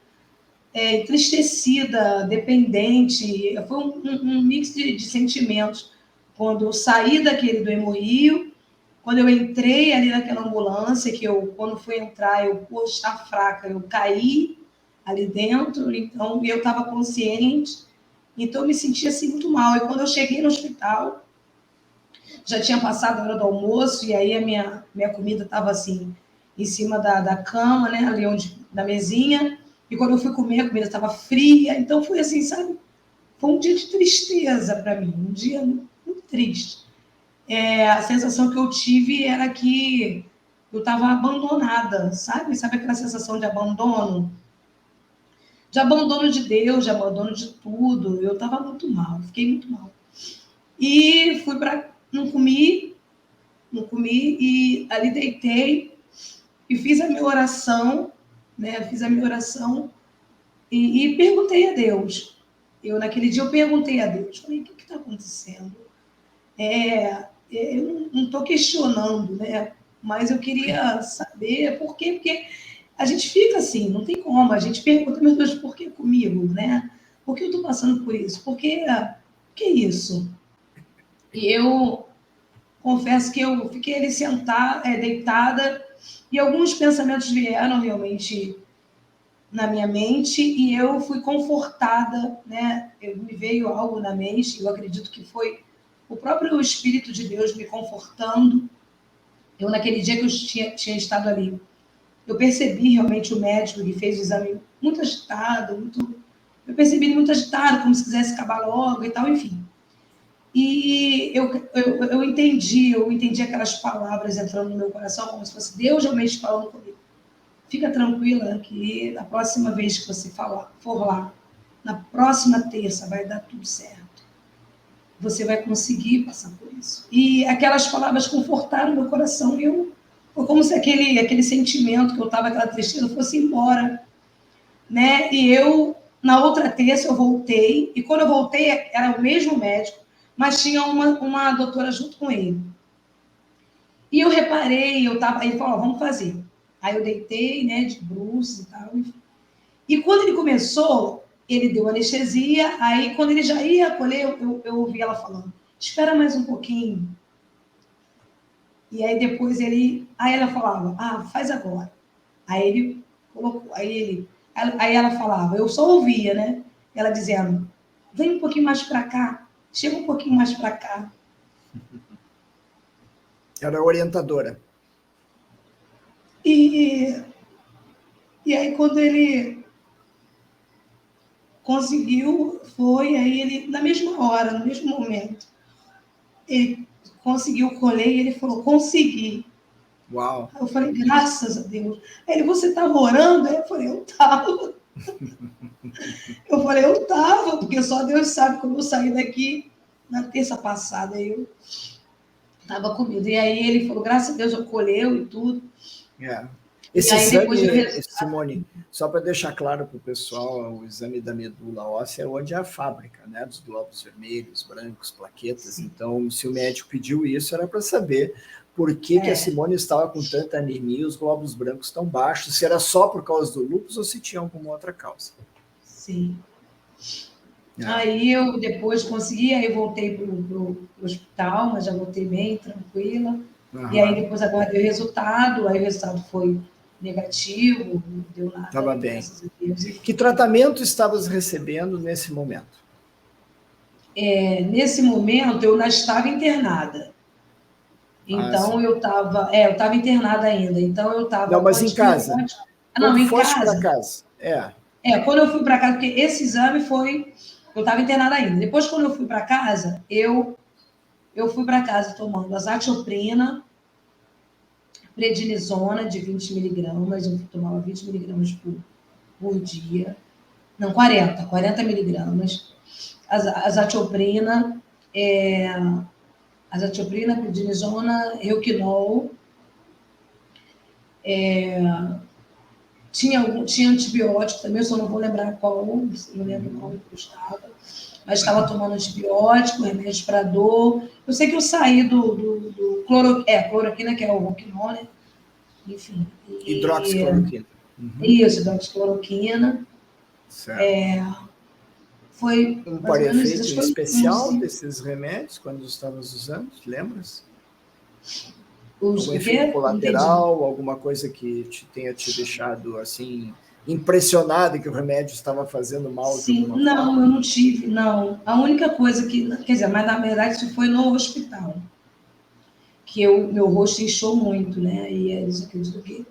entristecida, dependente. Foi um mix de sentimentos. Quando eu saí daquele do Hemorrio, quando eu entrei ali naquela ambulância, quando fui entrar, poxa, tá fraca, eu caí ali dentro, então eu estava consciente, então eu me sentia assim muito mal. E quando eu cheguei no hospital, já tinha passado a hora do almoço, e aí a minha comida estava assim, em cima da cama, né, ali da mesinha, e quando eu fui comer, a comida estava fria, então foi assim, sabe? Foi um dia de tristeza para mim, um dia muito triste. A sensação que eu tive era que eu estava abandonada, sabe? Sabe aquela sensação de abandono? De abandono de Deus, de abandono de tudo. Eu estava muito mal, fiquei muito mal. E fui para... Não comi, e ali deitei e fiz a minha oração, né? Fiz a minha oração e perguntei a Deus. Naquele dia, eu perguntei a Deus. Falei, o que está acontecendo? Eu não estou questionando, né? Mas eu queria saber por quê, porque a gente fica assim, não tem como. A gente pergunta, meu Deus, por que comigo, né? Por que eu estou passando por isso? Por que isso? E eu confesso que eu fiquei ali sentada, deitada, e alguns pensamentos vieram realmente na minha mente, e eu fui confortada, né? Me veio algo na mente, eu acredito que foi o próprio Espírito de Deus me confortando. Naquele dia que eu tinha estado ali, eu percebi realmente o médico que fez o exame muito agitado, eu percebi ele muito agitado, como se quisesse acabar logo e tal, enfim. E eu entendi aquelas palavras entrando no meu coração, como se fosse Deus realmente falando comigo. Fica tranquila que na próxima vez que você for lá, na próxima terça vai dar tudo certo. Você vai conseguir passar por isso. E aquelas palavras confortaram meu coração. Foi como se aquele sentimento que eu estava, aquela tristeza, fosse embora. Né? E na outra terça, eu voltei. E quando eu voltei, era o mesmo médico, mas tinha uma doutora junto com ele. E eu reparei, ele falou, vamos fazer. Aí eu deitei, né, de bruços e tal. E quando ele começou, ele deu anestesia. Aí, quando ele já ia colher, eu ouvi ela falando, espera mais um pouquinho. E aí depois aí ela falava, faz agora. Aí ele colocou, aí ela falava, eu só ouvia, né? Ela dizendo, vem um pouquinho mais para cá, chega um pouquinho mais para cá. Era orientadora. E aí quando ele conseguiu, aí ele, na mesma hora, no mesmo momento, ele conseguiu colher e ele falou, consegui. Uau! Aí eu falei, graças a Deus. Aí ele, você estava orando? Aí eu falei, eu estava. Eu falei, eu estava, porque só Deus sabe como eu saí daqui na terça passada. Aí eu estava com medo. E aí ele falou, graças a Deus, eu colheu e tudo. Esse exame, Simone, só para deixar claro para o pessoal, o exame da medula óssea é onde é a fábrica, né, dos glóbulos vermelhos, brancos, plaquetas. Sim. Então, se o médico pediu isso, era para saber por que a Simone estava com tanta anemia e os glóbulos brancos tão baixos, se era só por causa do lúpus ou se tinha alguma outra causa. Sim. Aí eu depois consegui, aí voltei para o hospital, mas já voltei bem, tranquila. E aí depois aguardei o resultado, aí o resultado foi negativo, não deu nada. Estava bem. Que tratamento estavas recebendo nesse momento? Nesse momento, eu ainda estava internada. Então, eu estava internada ainda. Então, eu estava... Não, mas em casa? Não, em foste casa. Para casa? Quando eu fui para casa, porque esse exame foi... Eu estava internada ainda. Depois, quando eu fui para casa, eu fui para casa tomando azatioprina, prednisona de 20 miligramas, eu tomava 20 miligramas por dia. Não, 40 miligramas. Azatioprina, prednisona, Euquinol. Tinha antibiótico também, eu só não vou lembrar qual, não lembro qual eu estava. Mas estava tomando antibiótico, remédio para dor. Eu sei que eu saí do cloroquina, que é o Roquinol, né? enfim. Hidroxicloroquina. Isso, hidroxicloroquina. Certo. Foi para efeito especial desses remédios, quando estavas usando, lembras? Algum efeito colateral, alguma coisa que tenha te deixado assim impressionado que o remédio estava fazendo mal? Sim, não, forma? Eu não tive, não. A única coisa que, quer dizer, mas na verdade isso foi no hospital, que meu rosto inchou muito, né? E eles acreditam que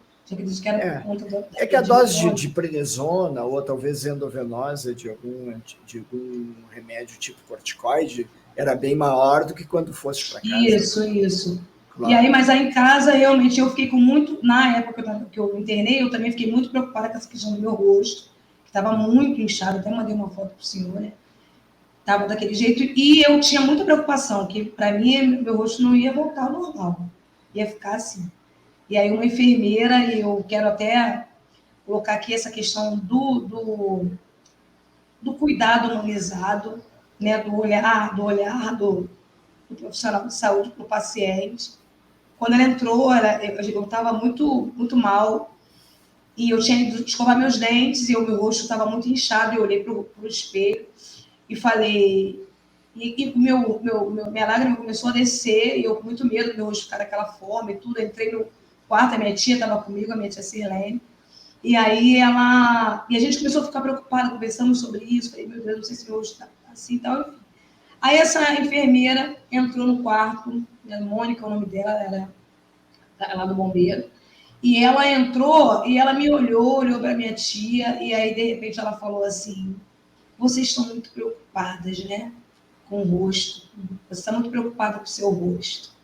era por conta da é que a dose de prednisona ou talvez endovenosa de algum remédio tipo corticoide era bem maior do que quando fosse para casa. Isso. Claro. E aí, mas aí em casa, realmente, eu fiquei com muito... Na época que eu internei, eu também fiquei muito preocupada com essa questão do meu rosto, que estava muito inchado. Até mandei uma foto para o senhor, né? Estava daquele jeito. E eu tinha muita preocupação, que para mim, meu rosto não ia voltar ao normal. Ia ficar assim. E aí, uma enfermeira, e eu quero até colocar aqui essa questão do cuidado humanizado, né? do olhar do profissional de saúde para o paciente. Quando ela entrou, eu estava muito, muito mal e eu tinha ido escovar meus dentes e o meu rosto estava muito inchado e eu olhei para o espelho e falei... minha lágrima começou a descer e eu com muito medo do meu rosto ficar daquela forma e tudo. Eu entrei no quarto, a minha tia estava comigo, a minha tia Sirlene, e aí a gente começou a ficar preocupada, conversando sobre isso. Falei, meu Deus, não sei se meu rosto está assim e tal. Aí essa enfermeira entrou no quarto, a Mônica, o nome dela, era lá do bombeiro, e ela entrou e ela me olhou para minha tia, e aí de repente ela falou assim: vocês estão muito preocupadas, né, com o rosto, você está muito preocupada com o seu rosto.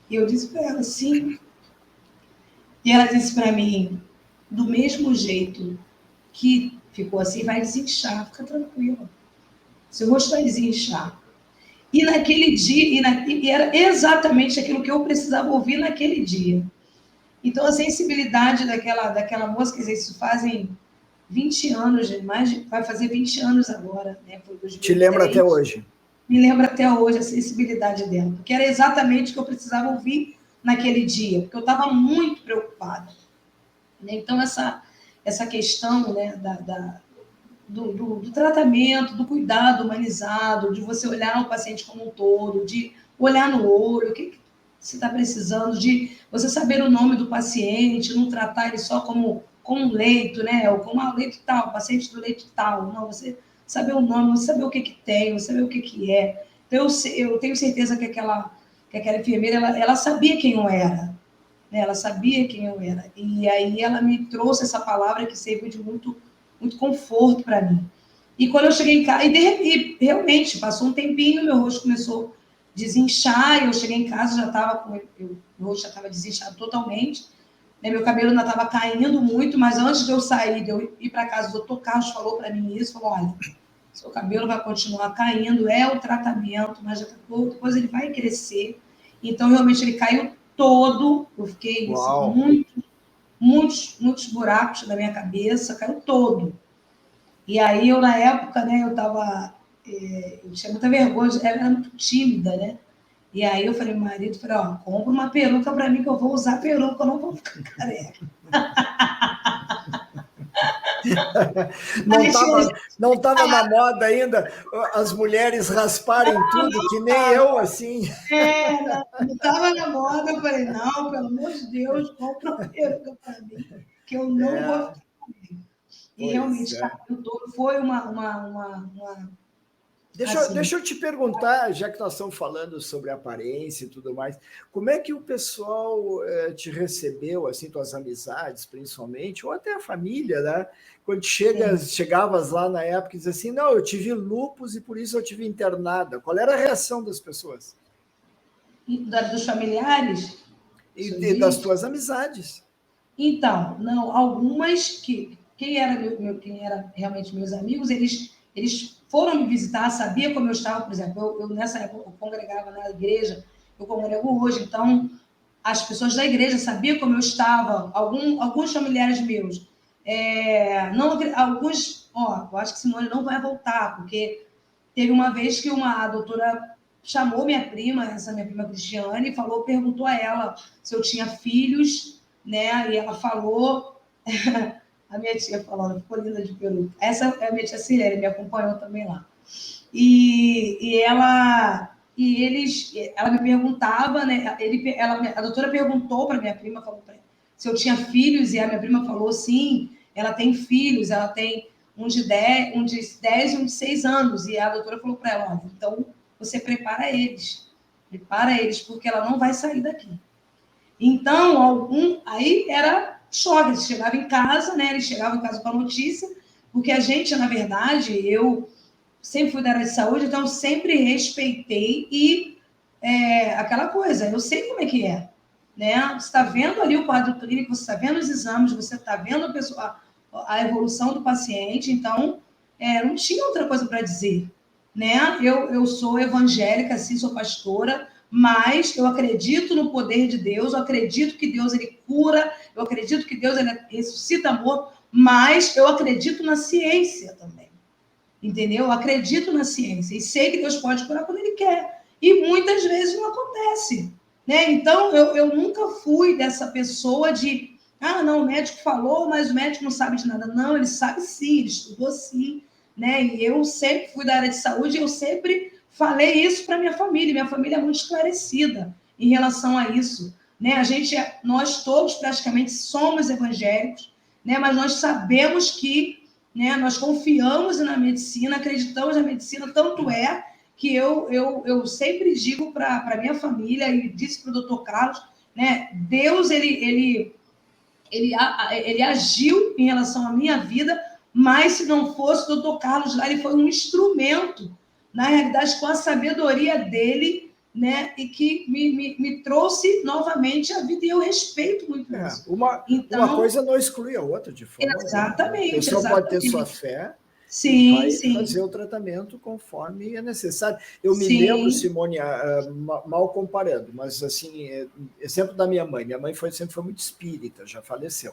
E eu disse para ela, sim. E ela disse para mim, do mesmo jeito que ficou assim, vai desinchar, fica tranquila, seu rosto vai desinchar. E naquele dia, e era exatamente aquilo que eu precisava ouvir naquele dia. Então, a sensibilidade daquela moça, quer dizer, isso fazem 20 anos, vai fazer 20 anos agora, né? Foi 2003. Te lembra até hoje? Me lembra até hoje a sensibilidade dela, porque era exatamente o que eu precisava ouvir naquele dia, porque eu estava muito preocupada. Então, essa questão, né, do tratamento, do cuidado humanizado, de você olhar o paciente como um todo, de olhar no olho, o que você está precisando, de você saber o nome do paciente, não tratar ele só como um leito, né? Ou como leito tal, paciente do leito tal. Não, você saber o nome, você saber o que tem, você saber o que é. Então, eu tenho certeza que aquela enfermeira, ela sabia quem eu era. Né? Ela sabia quem eu era. E aí ela me trouxe essa palavra que serviu de muito conforto para mim. E quando eu cheguei em casa, e realmente, passou um tempinho, meu rosto começou a desinchar, eu cheguei em casa, já estava meu rosto já estava desinchado totalmente, né? Meu cabelo ainda estava caindo muito, mas antes de eu sair, de eu ir para casa, o doutor Carlos falou para mim isso, falou, olha, seu cabelo vai continuar caindo, é o tratamento, mas depois ele vai crescer. Então, realmente, ele caiu todo, eu fiquei assim, muitos buracos na minha cabeça, caiu todo. E aí, eu, na época, né, eu tinha muita vergonha, eu era muito tímida, né? E aí eu falei pro marido, ó, compra uma peruca para mim, que eu vou usar peruca, eu não vou ficar careca. Não tava na moda ainda as mulheres rasparem tudo, que nem eu, assim. Não estava na moda. Eu falei, não, pelo amor de Deus, compra uma peruca para mim, que eu não vou ficar careca. E realmente, caiu todo. Foi uma Deixa eu te perguntar, já que nós estamos falando sobre aparência e tudo mais, como é que o pessoal te recebeu, assim, tuas amizades, principalmente, ou até a família, né? Quando chegavas lá na época e dizia assim, não, eu tive lúpus e por isso eu tive internada. Qual era a reação das pessoas? Dos familiares? E das tuas amizades. Então, não, algumas quem era realmente meus amigos, eles foram me visitar, sabia como eu estava, por exemplo, eu nessa época eu congregava na igreja, eu congrego hoje, então as pessoas da igreja sabiam como eu estava, alguns familiares meus, não, alguns, eu acho que Simone não vai voltar, porque teve uma vez que a doutora chamou minha prima, essa minha prima Cristiane, e perguntou a ela se eu tinha filhos, né? E ela falou, a minha tia falando, ficou linda de peruca. Essa é a minha tia Sirene, me acompanhou também lá. Ela me perguntava, né? A doutora perguntou para minha prima, falou para se eu tinha filhos, e a minha prima falou sim, ela tem filhos, ela tem um de 10 e um de 6 anos. E a doutora falou para ela, olha, então você prepara eles, porque ela não vai sair daqui. Então, aí era choque, eles chegavam em casa, né? Eles chegavam em casa com a notícia, porque a gente, na verdade, eu sempre fui da área de saúde, então eu sempre respeitei e aquela coisa, eu sei como é que é, né? Você está vendo ali o quadro clínico, você está vendo os exames, você está vendo a evolução do paciente, então não tinha outra coisa para dizer, né? Eu sou evangélica, sim, sou pastora, mas eu acredito no poder de Deus, eu acredito que Deus ele cura, eu acredito que Deus ele ressuscita amor, mas eu acredito na ciência também. Entendeu? Eu acredito na ciência e sei que Deus pode curar quando Ele quer. E muitas vezes não acontece. Né? Então, eu nunca fui dessa pessoa de não, o médico falou, mas o médico não sabe de nada. Não, ele sabe sim, ele estudou sim. Né? E eu sempre fui da área de saúde e eu sempre falei isso para minha família. Minha família é muito esclarecida em relação a isso. Né? Nós todos praticamente somos evangélicos, né? Mas nós sabemos que, né, nós confiamos na medicina, acreditamos na medicina, tanto é que eu sempre digo para a minha família, e disse para o doutor Carlos, né, Deus, ele agiu em relação à minha vida, mas se não fosse o doutor Carlos lá, ele foi um instrumento, na realidade, com a sabedoria dele, né, e que me trouxe novamente a vida, e eu respeito muito isso. Uma coisa não exclui a outra, de forma exatamente, a pessoa pode ter sua fé sim, e vai sim. fazer o tratamento conforme é necessário. Eu me lembro, Simone, mal comparando, mas assim, exemplo da minha mãe sempre foi muito espírita, já faleceu,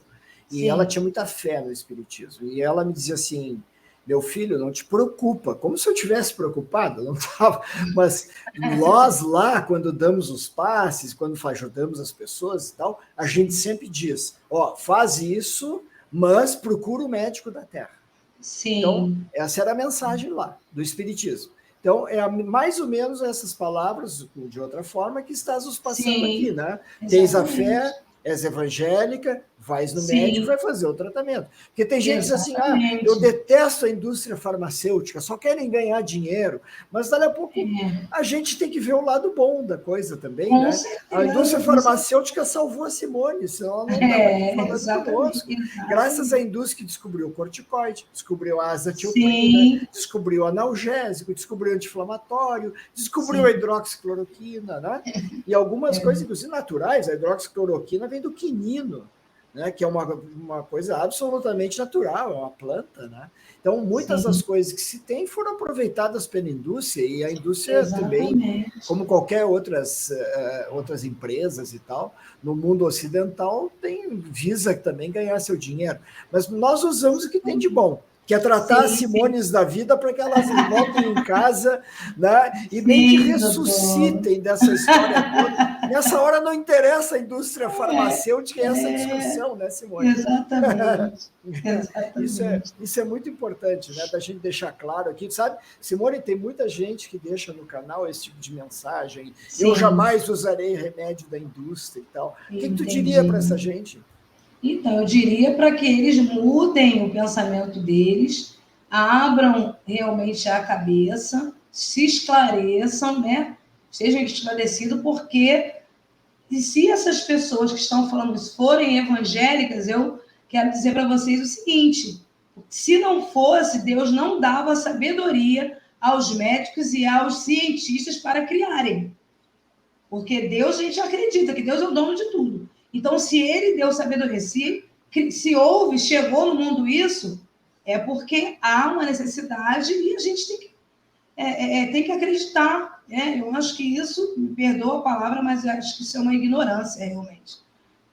e ela tinha muita fé no espiritismo, e ela me dizia assim, meu filho, não te preocupa, como se eu tivesse preocupado, não estava, mas nós lá, quando damos os passes, quando ajudamos as pessoas e tal, a gente sempre diz, faz isso, mas procura o médico da Terra. Sim. Então, essa era a mensagem lá, do espiritismo. Então, é mais ou menos essas palavras, de outra forma, que estás nos passando aqui, né? Exatamente. Tens a fé, és evangélica, vais no médico e vai fazer o tratamento. Porque tem gente que diz assim, eu detesto a indústria farmacêutica, só querem ganhar dinheiro, mas daqui a pouco a gente tem que ver o lado bom da coisa também, com né? certeza, a indústria farmacêutica salvou a Simone, senão ela não estava falando conosco. Graças à indústria que descobriu o corticoide, descobriu a azatilprina, descobriu o analgésico, descobriu o anti-inflamatório, descobriu a hidroxicloroquina, né? E algumas coisas, inclusive naturais, a hidroxicloroquina vem do quinino, né, que é uma coisa absolutamente natural, é uma planta, né? Então, muitas das coisas que se tem foram aproveitadas pela indústria, e a indústria também, como qualquer outras empresas e tal, no mundo ocidental, visa também ganhar seu dinheiro. Mas nós usamos o que tem de bom, que é tratar as Simones da vida para que elas voltem em casa, né? E nem que ressuscitem dessa história toda. Nessa hora não interessa a indústria farmacêutica e essa discussão, né, Simone? Exatamente. Isso é muito importante, né, da gente deixar claro aqui, sabe? Simone, tem muita gente que deixa no canal esse tipo de mensagem. Eu jamais usarei remédio da indústria e tal. O que tu diria para essa gente? Então, eu diria para que eles mudem o pensamento deles, abram realmente a cabeça, se esclareçam, né? Sejam esclarecidos, porque se essas pessoas que estão falando isso forem evangélicas, eu quero dizer para vocês o seguinte, se não fosse, Deus não dava sabedoria aos médicos e aos cientistas para criarem. Porque Deus, a gente acredita que Deus é o dono de tudo. Então, se ele deu sabedoria, se chegou no mundo isso, é porque há uma necessidade e a gente tem que acreditar. Né? Eu acho que isso, me perdoa a palavra, mas eu acho que isso é uma ignorância, realmente.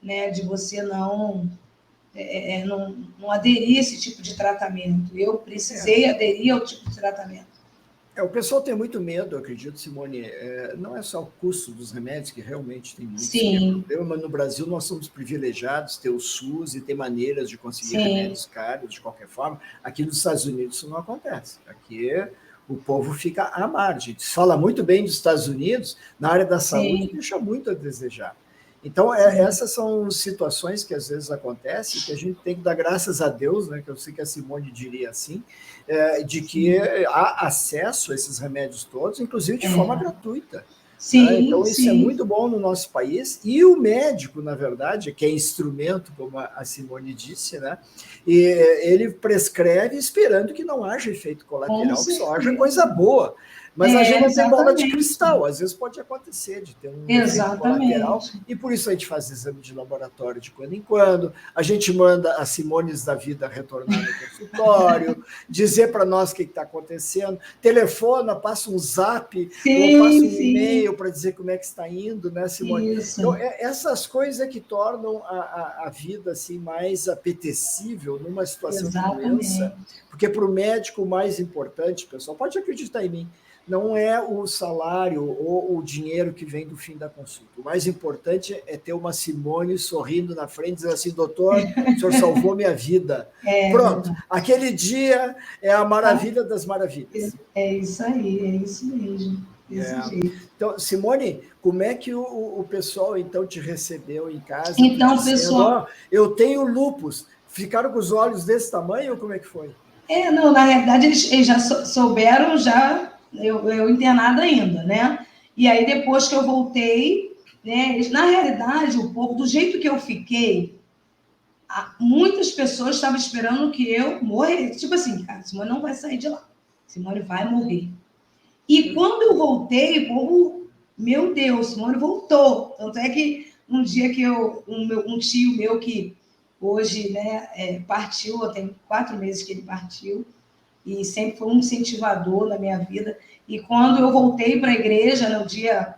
Né? De você não aderir a esse tipo de tratamento. Eu precisei aderir ao tipo de tratamento. O pessoal tem muito medo, eu acredito, Simone. Não é só o custo dos remédios, que realmente tem muito problema, mas no Brasil nós somos privilegiados, ter o SUS e ter maneiras de conseguir remédios caros, de qualquer forma. Aqui nos Estados Unidos isso não acontece. Aqui o povo fica à margem. Se fala muito bem dos Estados Unidos, na área da saúde deixa muito a desejar. Então, essas são situações que às vezes acontecem, que a gente tem que dar graças a Deus, né, que eu sei que a Simone diria assim, de que há acesso a esses remédios todos, inclusive de forma gratuita. Né? Então, isso é muito bom no nosso país. E o médico, na verdade, que é instrumento, como a Simone disse, né, e ele prescreve esperando que não haja efeito colateral, que só haja coisa boa. Mas a gente não tem bola de cristal, às vezes pode acontecer de ter um efeito colateral, e por isso a gente faz exame de laboratório de quando em quando, a gente manda as Simones da vida retornar no consultório, dizer para nós o que está acontecendo, telefona, passa um zap, ou passa um e-mail para dizer como é que está indo, né, Simone? Então, essas coisas que tornam a vida assim, mais apetecível numa situação de doença, porque para o médico o mais importante, pessoal, pode acreditar em mim, não é o salário ou o dinheiro que vem do fim da consulta. O mais importante é ter uma Simone sorrindo na frente, dizendo assim, doutor, o senhor salvou minha vida. Pronto, aquele dia é a maravilha das maravilhas. É isso aí, é isso mesmo. Então, Simone, como é que o pessoal, então, te recebeu em casa? Então, dizendo, pessoal... eu tenho lúpus. Ficaram com os olhos desse tamanho ou como é que foi? Não, na realidade, eles já souberam, eu internada ainda, né? E aí, depois que eu voltei, né? Na realidade, o povo, do jeito que eu fiquei, muitas pessoas estavam esperando que eu morresse. Tipo assim, cara, Simone não vai sair de lá. Simone vai morrer. E quando eu voltei, o povo, meu Deus, Simone voltou. Tanto é que um dia que um tio meu que hoje, né, partiu, tem 4 meses que ele partiu, e sempre foi um incentivador na minha vida. E quando eu voltei para a igreja, no dia,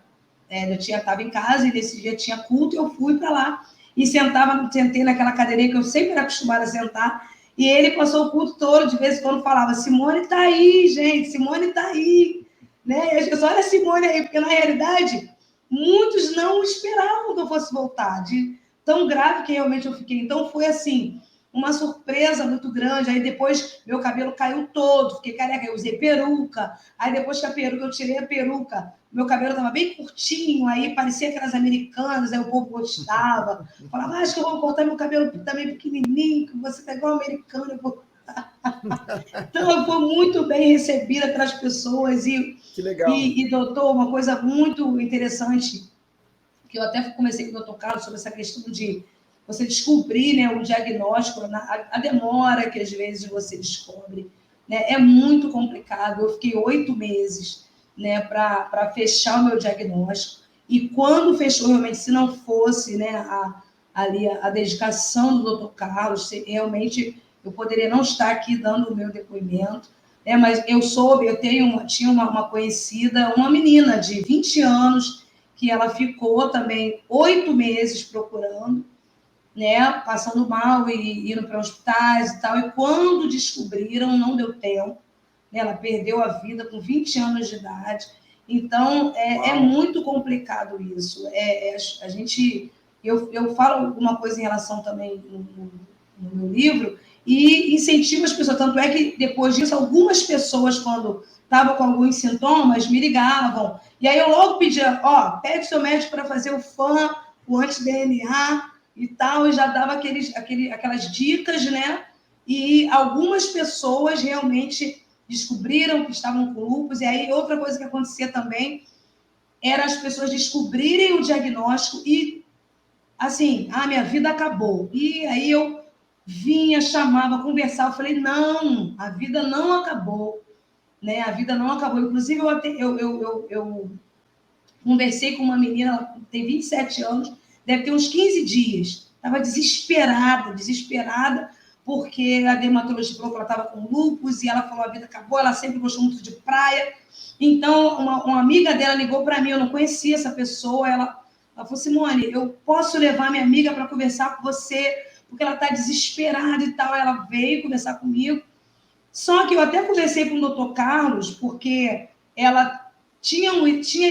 eu estava em casa, e nesse dia tinha culto, eu fui para lá, e sentei naquela cadeirinha que eu sempre era acostumada a sentar, e ele passou o culto todo, de vez em quando falava, Simone está aí, gente, Simone está aí. Né? E as pessoas, olha a Simone aí, porque na realidade, muitos não esperavam que eu fosse voltar, de tão grave que realmente eu fiquei. Então foi assim, uma surpresa muito grande. Aí depois meu cabelo caiu todo, fiquei careca, eu usei peruca. Aí depois que eu tirei a peruca, meu cabelo estava bem curtinho, aí parecia aquelas americanas, aí o povo gostava. Falava, acho que eu vou cortar meu cabelo também pequenininho, que você tá igual americano, eu vou... Então, eu fui muito bem recebida pelas pessoas. Que legal. E, doutor, uma coisa muito interessante, que eu até conversei com o doutor Carlos sobre essa questão de você descobrir, né, o diagnóstico, a demora que às vezes você descobre, né, é muito complicado. Eu fiquei 8 meses, né, para fechar o meu diagnóstico. E quando fechou, realmente, se não fosse, né, a dedicação do doutor Carlos, realmente eu poderia não estar aqui dando o meu depoimento, né, mas eu soube, tinha uma conhecida, uma menina de 20 anos, que ela ficou também 8 meses procurando, né, passando mal e indo para hospitais e tal, e quando descobriram, não deu tempo, né, ela perdeu a vida com 20 anos de idade. Então, é muito complicado isso. A gente... Eu falo alguma coisa em relação também no meu livro, e incentivo as pessoas. Tanto é que, depois disso, algumas pessoas, quando estavam com alguns sintomas, me ligavam. E aí eu logo pedia, pede seu médico para fazer o FAM, o anti-DNA e tal, e já dava aquelas dicas, né? E algumas pessoas realmente descobriram que estavam com lúpus. E aí, outra coisa que acontecia também era as pessoas descobrirem o diagnóstico e, assim, minha vida acabou. E aí eu vinha, chamava, conversava, eu falei, não, a vida não acabou, né? A vida não acabou. Inclusive, eu conversei com uma menina, ela tem 27 anos, deve ter uns 15 dias, estava desesperada, porque a dermatologista falou que ela estava com lúpus, e ela falou, a vida acabou, ela sempre gostou muito de praia. Então, uma amiga dela ligou para mim, eu não conhecia essa pessoa, ela falou, Simone, eu posso levar minha amiga para conversar com você, porque ela está desesperada e tal. Ela veio conversar comigo. Só que eu até conversei com o doutor Carlos, porque ela tinha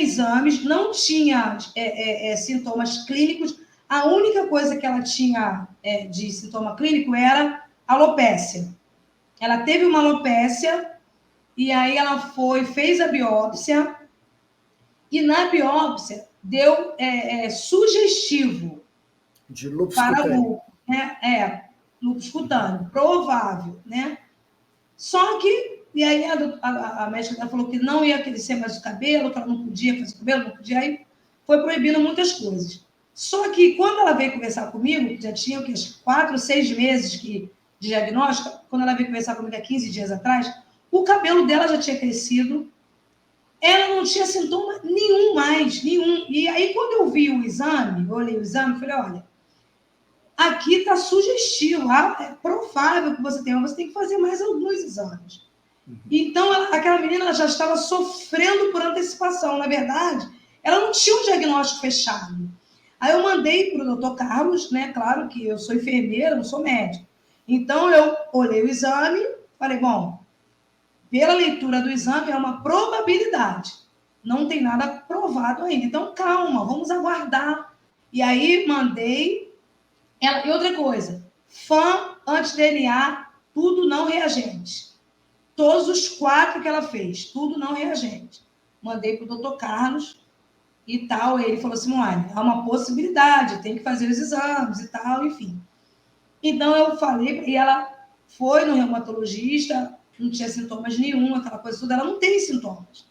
exames, não tinha sintomas clínicos. A única coisa que ela tinha de sintoma clínico era alopécia. Ela teve uma alopécia e aí ela fez a biópsia e na biópsia deu sugestivo de lúpus para cutâneo. lúpus, né? Lúpus cutâneo, provável, né? Só que, e aí a médica dela falou que não ia crescer mais o cabelo, que ela não podia fazer cabelo, não podia, aí foi proibindo muitas coisas. Só que quando ela veio conversar comigo, já tinha o quê? 4, 6 meses de diagnóstico, quando ela veio conversar comigo há 15 dias atrás, o cabelo dela já tinha crescido, ela não tinha sintoma nenhum mais, nenhum. E aí, quando eu vi o exame, eu olhei o exame e falei, olha, aqui está sugestivo, é provável que você tenha, mas você tem que fazer mais alguns exames. Então, aquela menina já estava sofrendo por antecipação. Na verdade, ela não tinha um diagnóstico fechado. Aí eu mandei para o doutor Carlos, né? Claro que eu sou enfermeira, não sou médico. Então, eu olhei o exame, falei, bom, pela leitura do exame, é uma probabilidade. Não tem nada provado ainda. Então, calma, vamos aguardar. E aí, mandei. E outra coisa, FAM, anti-DNA, tudo não reagente. Todos os 4 que ela fez, tudo não reagente. Mandei para o doutor Carlos e tal. Ele falou assim, olha, há uma possibilidade, tem que fazer os exames e tal, enfim. Então, eu falei, e ela foi no reumatologista, não tinha sintomas nenhum, aquela coisa toda, ela não tem sintomas.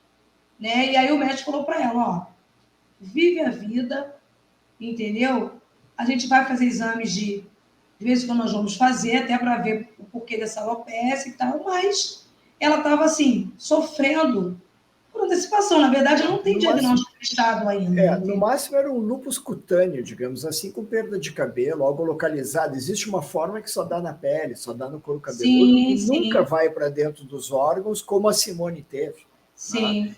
Né? E aí o médico falou para ela, ó, vive a vida, entendeu? A gente vai fazer exames de vez em quando nós vamos fazer, até para ver o porquê dessa alopecia e tal, mas ela estava, assim, sofrendo por antecipação. Na verdade, ela não tem diagnóstico fechado ainda. No máximo era um lúpus cutâneo, digamos assim, com perda de cabelo, algo localizado. Existe uma forma que só dá na pele, só dá no couro cabeludo, Sim, e nunca sim. vai para dentro dos órgãos, como a Simone teve. Sim. Né?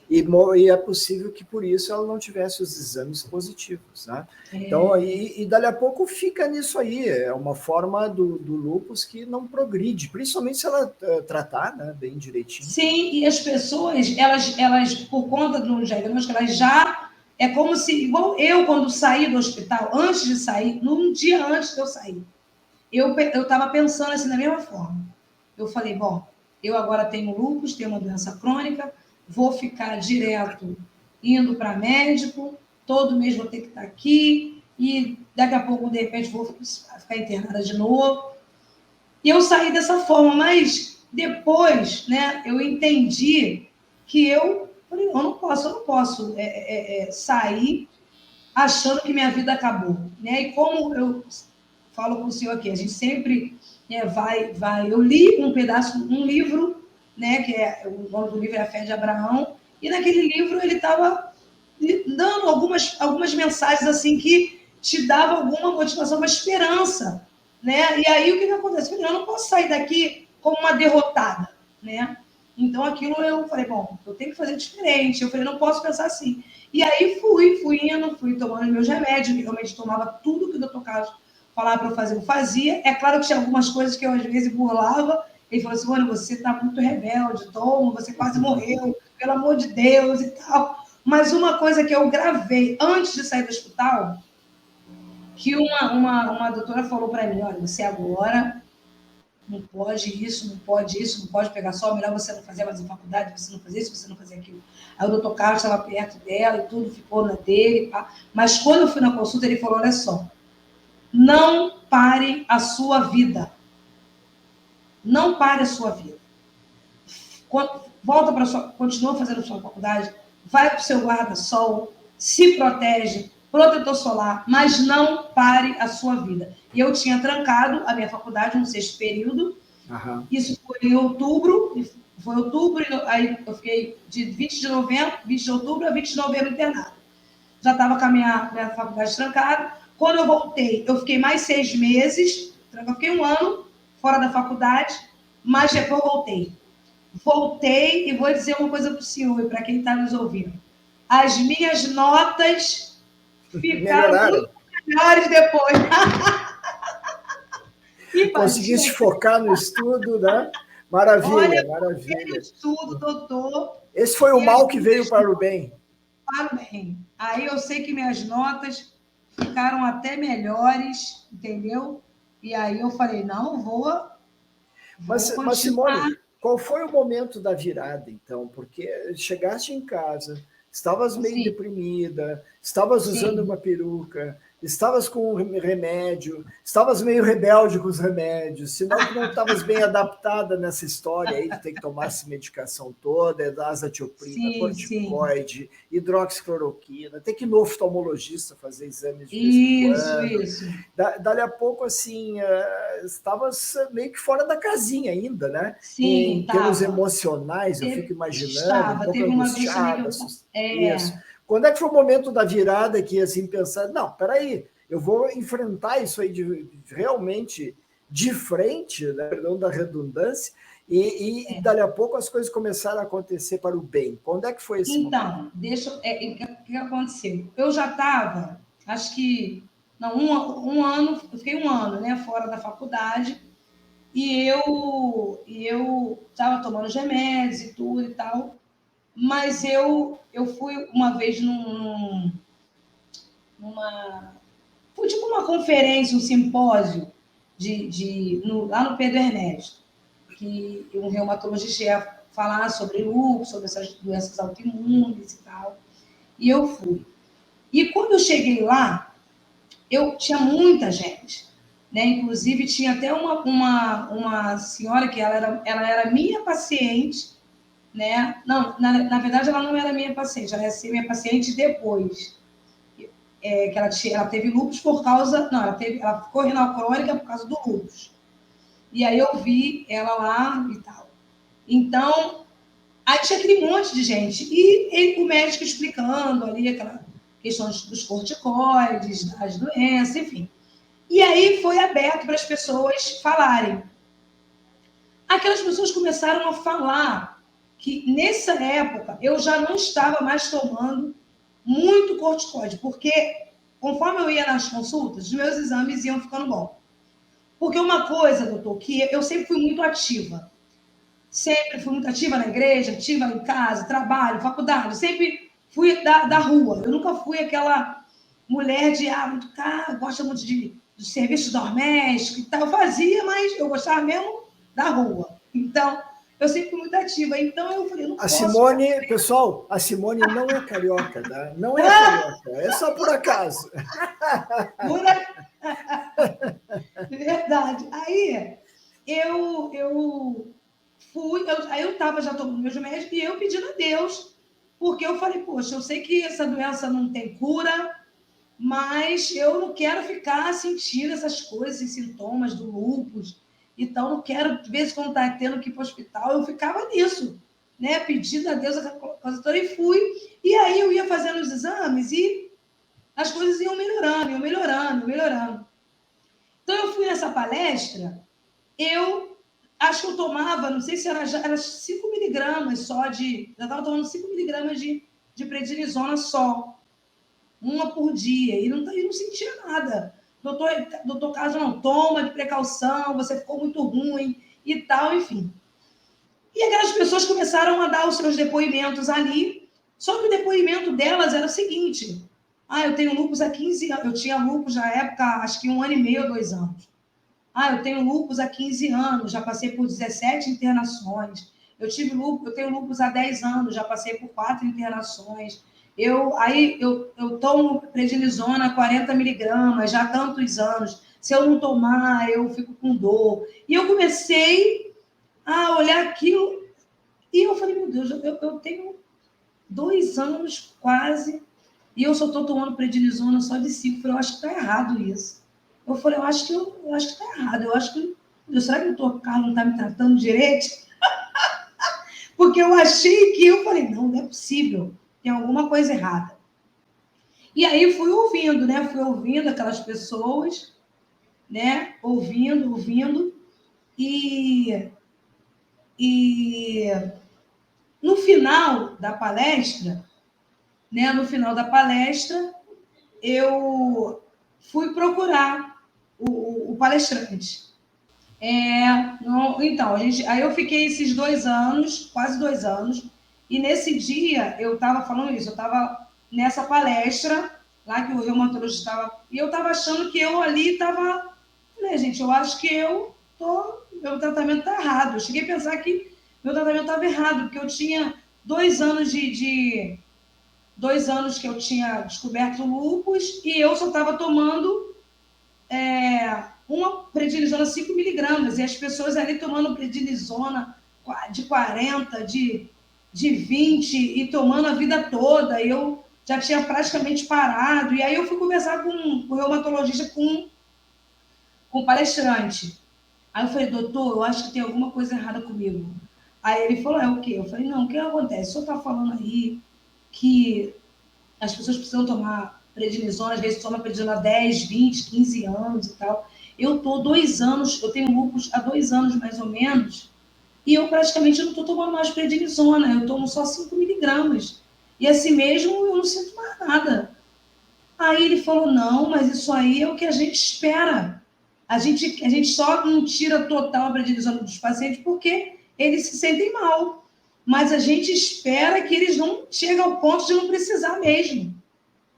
E é possível que por isso ela não tivesse os exames positivos. Né? Então, e dali a pouco fica nisso aí. É uma forma do lúpus que não progride, principalmente se ela tratar, né, bem direitinho. Sim, e as pessoas, elas por conta do diagnóstico, elas já. É como se, igual eu, quando saí do hospital, antes de sair, num dia antes de eu sair, eu estava pensando assim, da mesma forma. Eu falei, bom, eu agora tenho lúpus, tenho uma doença crônica, vou ficar direto indo para médico, todo mês vou ter que estar aqui, e daqui a pouco, de repente, vou ficar internada de novo. E eu saí dessa forma, mas depois, né, eu entendi que eu falei, eu não posso sair achando que minha vida acabou. Né? E como eu falo com o senhor aqui, a gente sempre vai. Eu li um livro, né, que o nome do livro é A Fé de Abraão, e naquele livro ele estava dando algumas mensagens assim que te dava alguma motivação, uma esperança. Né? E aí o que acontece? Eu falei, eu não posso sair daqui como uma derrotada. Né? Então aquilo eu falei, bom, eu tenho que fazer diferente. Eu falei, não posso pensar assim. E aí fui indo, fui tomando meus remédios, que realmente tomava tudo que o doutor Carlos falava para eu fazer, eu fazia. É claro que tinha algumas coisas que eu às vezes burlava. Ele falou assim, mano, você está muito rebelde, toma, você quase morreu, pelo amor de Deus e tal. Mas uma coisa que eu gravei antes de sair do hospital, que uma doutora falou para mim, olha, você agora não pode isso, não pode pegar sol, melhor você não fazer mais a faculdade, você não fazer isso, você não fazer aquilo. Aí o doutor Carlos estava perto dela e tudo, ficou na dele, pá. Mas quando eu fui na consulta, ele falou, olha só, não pare a sua vida. Não pare a sua vida. Volta para sua, continua fazendo a sua faculdade, vai para o seu guarda-sol, se protege, protetor solar, mas não pare a sua vida. E eu tinha trancado a minha faculdade no 6º período, isso foi em outubro, aí eu fiquei de 20 de outubro a 20 de novembro internado. Já estava com a minha faculdade trancada. Quando eu voltei, eu fiquei mais 6 meses, eu fiquei 1 ano fora da faculdade, mas depois eu voltei e vou dizer uma coisa para o senhor e para quem está nos ouvindo. As minhas notas ficaram muito melhores depois. Conseguiste focar no estudo, né? Maravilha, Olha, maravilha. estudo, doutor. Esse foi o mal que veio para o bem. Para o bem. Aí eu sei que minhas notas ficaram até melhores, entendeu? E aí eu falei, não, vou Mas, continuar. Simone, qual foi o momento da virada, então? Porque chegaste em casa, estavas meio Sim, deprimida, estavas usando sim, uma peruca, estavas com um remédio, estavas meio rebelde com os remédios, sinal que não estavas bem adaptada nessa história aí de ter que tomar essa medicação toda, azatioprina, sim. corticoide, hidroxicloroquina, ter que ir no oftalmologista fazer exames de vez em Isso, quando. isso. Dali a pouco, assim, estavas meio que fora da casinha ainda, né? Sim, Em termos estava. emocionais, eu fico imaginando, um Estava. pouco Teve uma vez também que angustiada, eu. isso. É, Quando é que foi o momento da virada que, assim, pensar, não, peraí, eu vou enfrentar isso aí realmente de frente, né? Perdão da redundância, e dali a pouco as coisas começaram a acontecer para o bem. Quando é que foi esse momento? então, o que aconteceu? Eu já estava, acho que, não, um ano, eu fiquei um ano, né, fora da faculdade, e eu estava tomando os remédios e tudo e tal, mas eu fui uma vez numa, foi tipo uma conferência, um simpósio lá no Pedro Ernesto, que um reumatologista ia falar sobre lúpus, sobre essas doenças autoimunes e tal. E eu fui. E quando eu cheguei lá, eu tinha muita gente. Né? Inclusive, tinha até uma senhora que ela era minha paciente, né? Não, na verdade, ela não era minha paciente, ela ia ser minha paciente depois. Que ela teve lúpus por causa. Não, ela ficou renal crônica por causa do lúpus. E aí eu vi ela lá e tal. Então, aí tinha aquele monte de gente. E o médico explicando ali aquela questão dos corticoides, das doenças, enfim. E aí foi aberto para as pessoas falarem. Aquelas pessoas começaram a falar que nessa época eu já não estava mais tomando muito corticoide, porque conforme eu ia nas consultas, os meus exames iam ficando bons. Porque uma coisa, doutor, que eu sempre fui muito ativa. Sempre fui muito ativa na igreja, ativa em casa, trabalho, faculdade. Sempre fui da rua. Eu nunca fui aquela mulher de, muito cara, gosta muito de serviço doméstico e tal. Eu fazia, mas eu gostava mesmo da rua. Então, eu sempre fui muito ativa. Então, eu falei, não A posso ficar. Simone, pessoal, a Simone não é carioca, tá? Não é carioca, é só por acaso. Verdade. Aí, eu fui, aí eu estava já tomando meus remédios e eu pedindo a Deus, porque eu falei, poxa, eu sei que essa doença não tem cura, mas eu não quero ficar sentindo essas coisas, esses sintomas do lúpus, então não quero, de vez em quando tá tendo que ir para o hospital, eu ficava nisso, né, pedindo a Deus a coisa toda e fui, e aí eu ia fazendo os exames e as coisas iam melhorando, iam melhorando, melhorando. Então eu fui nessa palestra, eu acho que eu tomava, não sei se era 5 miligramas só já estava tomando 5 miligramas de prednisona só, uma por dia, e não sentia nada. Doutor Carlos, não, toma de precaução, você ficou muito ruim e tal, enfim. E aquelas pessoas começaram a dar os seus depoimentos ali, só que o depoimento delas era o seguinte, eu tenho lúpus há 15 anos, eu tinha lúpus na época, acho que 1 ano e meio, 2 anos. Eu tenho lúpus há 15 anos, já passei por 17 internações. Eu tenho lúpus há 10 anos, já passei por 4 internações. Eu tomo prednisona 40 miligramas já há tantos anos. Se eu não tomar, eu fico com dor. E eu comecei a olhar aquilo e eu falei, meu Deus, eu tenho 2 anos quase e eu só estou tomando prednisona só de 5. Eu falei, eu acho que está errado isso. Eu falei, eu acho que está errado. Eu acho que. Será que o doutor Carlos não está me tratando direito? Porque eu achei que. Eu falei, não é possível. Tem alguma coisa errada. E aí fui ouvindo, né? Fui ouvindo aquelas pessoas, né? Ouvindo. E no final da palestra, né? No final da palestra, eu fui procurar o palestrante. Não, então, aí eu fiquei esses 2 anos, quase 2 anos, e nesse dia eu estava falando isso, eu estava nessa palestra lá que o reumatologista estava, e eu estava achando que eu ali estava, falei, gente, eu acho que meu tratamento está errado. Eu cheguei a pensar que meu tratamento estava errado, porque eu tinha 2 anos 2 anos que eu tinha descoberto lúpus e eu só estava tomando uma prednisona 5 miligramas, e as pessoas ali tomando prednisona de 40, de 20, e tomando a vida toda, e eu já tinha praticamente parado, e aí eu fui conversar com o reumatologista, com o palestrante. Aí eu falei, doutor, eu acho que tem alguma coisa errada comigo. Aí ele falou, o quê? Eu falei, não, o que acontece? O senhor está falando aí que as pessoas precisam tomar prednisona, às vezes toma prednisona há 10, 20, 15 anos e tal. Eu estou 2 anos, eu tenho lúpus há 2 anos mais ou menos, e eu praticamente não estou tomando mais prednisona, eu tomo só 5 miligramas. E assim mesmo eu não sinto mais nada. Aí ele falou, não, mas isso aí é o que a gente espera. A gente só não tira total a prednisona dos pacientes porque eles se sentem mal. Mas a gente espera que eles não cheguem ao ponto de não precisar mesmo.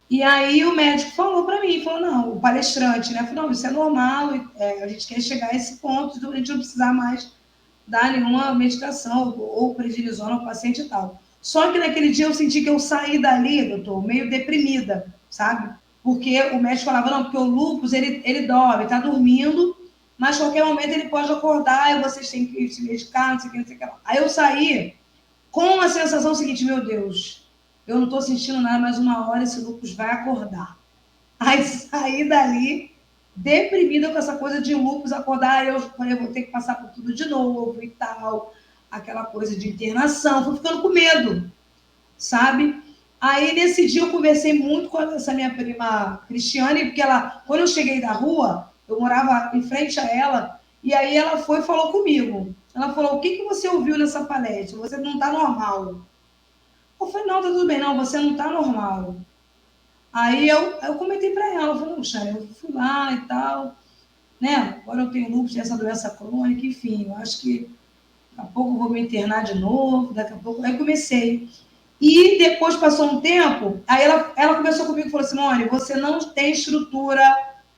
E aí o médico falou para mim, falou, não, o palestrante, né? Falou, não, isso é normal, a gente quer chegar a esse ponto de a gente não precisar mais dar nenhuma medicação ou prednisona ao paciente e tal. Só que naquele dia eu senti que eu saí dali, doutor, meio deprimida, sabe? Porque o médico falava, não, porque o lúpus, ele dorme, tá dormindo, mas a qualquer momento ele pode acordar e vocês têm que se medicar, não sei o que, não sei o que lá. Aí eu saí com a sensação seguinte, meu Deus, eu não estou sentindo nada, mas uma hora esse lúpus vai acordar. Aí saí dali deprimida com essa coisa de lúpus acordar, aí eu falei, eu vou ter que passar por tudo de novo e tal, aquela coisa de internação, fui ficando com medo, sabe? Aí nesse dia eu conversei muito com essa minha prima Cristiane, porque ela, quando eu cheguei da rua, eu morava em frente a ela, e aí ela foi e falou comigo. Ela falou, o que você ouviu nessa palestra? Você não está normal. Eu falei, não, tá tudo bem, não, você não está normal. Aí eu comentei para ela, eu falei, puxa, eu fui lá e tal, né? Agora eu tenho lúpus, essa doença crônica, enfim, eu acho que daqui a pouco eu vou me internar de novo, daqui a pouco. Aí comecei. E depois passou um tempo, aí ela conversou comigo e falou assim, Simone, você não tem estrutura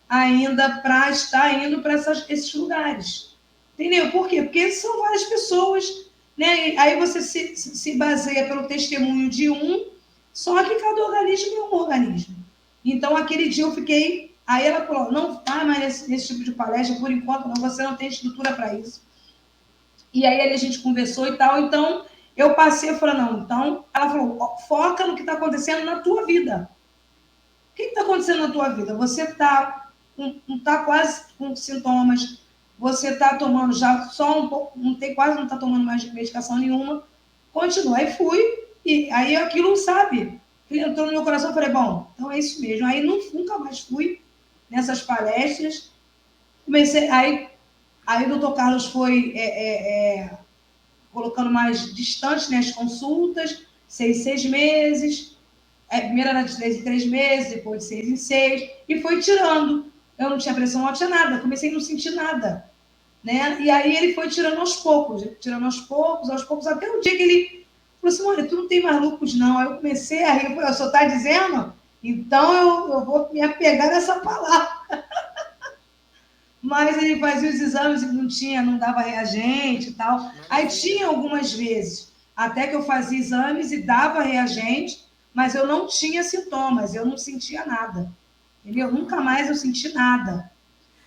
ainda para estar indo para esses lugares. Entendeu? Por quê? Porque são várias pessoas, né? Aí você se baseia pelo testemunho de um, só que cada organismo é um organismo. Então, aquele dia eu fiquei. Aí ela falou: não vai mais nesse tipo de palestra, por enquanto, não, você não tem estrutura para isso. E aí a gente conversou e tal. Então, eu passei, eu falei: não, então. Ela falou: foca no que está acontecendo na tua vida. O que está acontecendo na tua vida? Você está quase com sintomas, você está tomando já só um pouco, quase não está tomando mais medicação nenhuma. Continua. Aí fui, e aí aquilo, sabe? Entrou no meu coração, eu falei, bom, então é isso mesmo. Aí nunca mais fui nessas palestras. Comecei, aí o doutor Carlos foi colocando mais distante, né, as consultas, 6 meses. Primeiro era de 3 em 3 meses, depois de 6 em 6, e foi tirando. Eu não tinha pressão, não tinha nada, comecei a não sentir nada. Né? E aí ele foi tirando aos poucos, aos poucos, até o dia que ele falou assim, olha, tu não tem mais lúpus, não. Aí eu comecei a rir, eu só está dizendo? Então eu vou me apegar nessa palavra. Mas ele fazia os exames e não dava reagente e tal. Aí tinha algumas vezes, até que eu fazia exames e dava reagente, mas eu não tinha sintomas, eu não sentia nada. Entendeu? Nunca mais eu senti nada.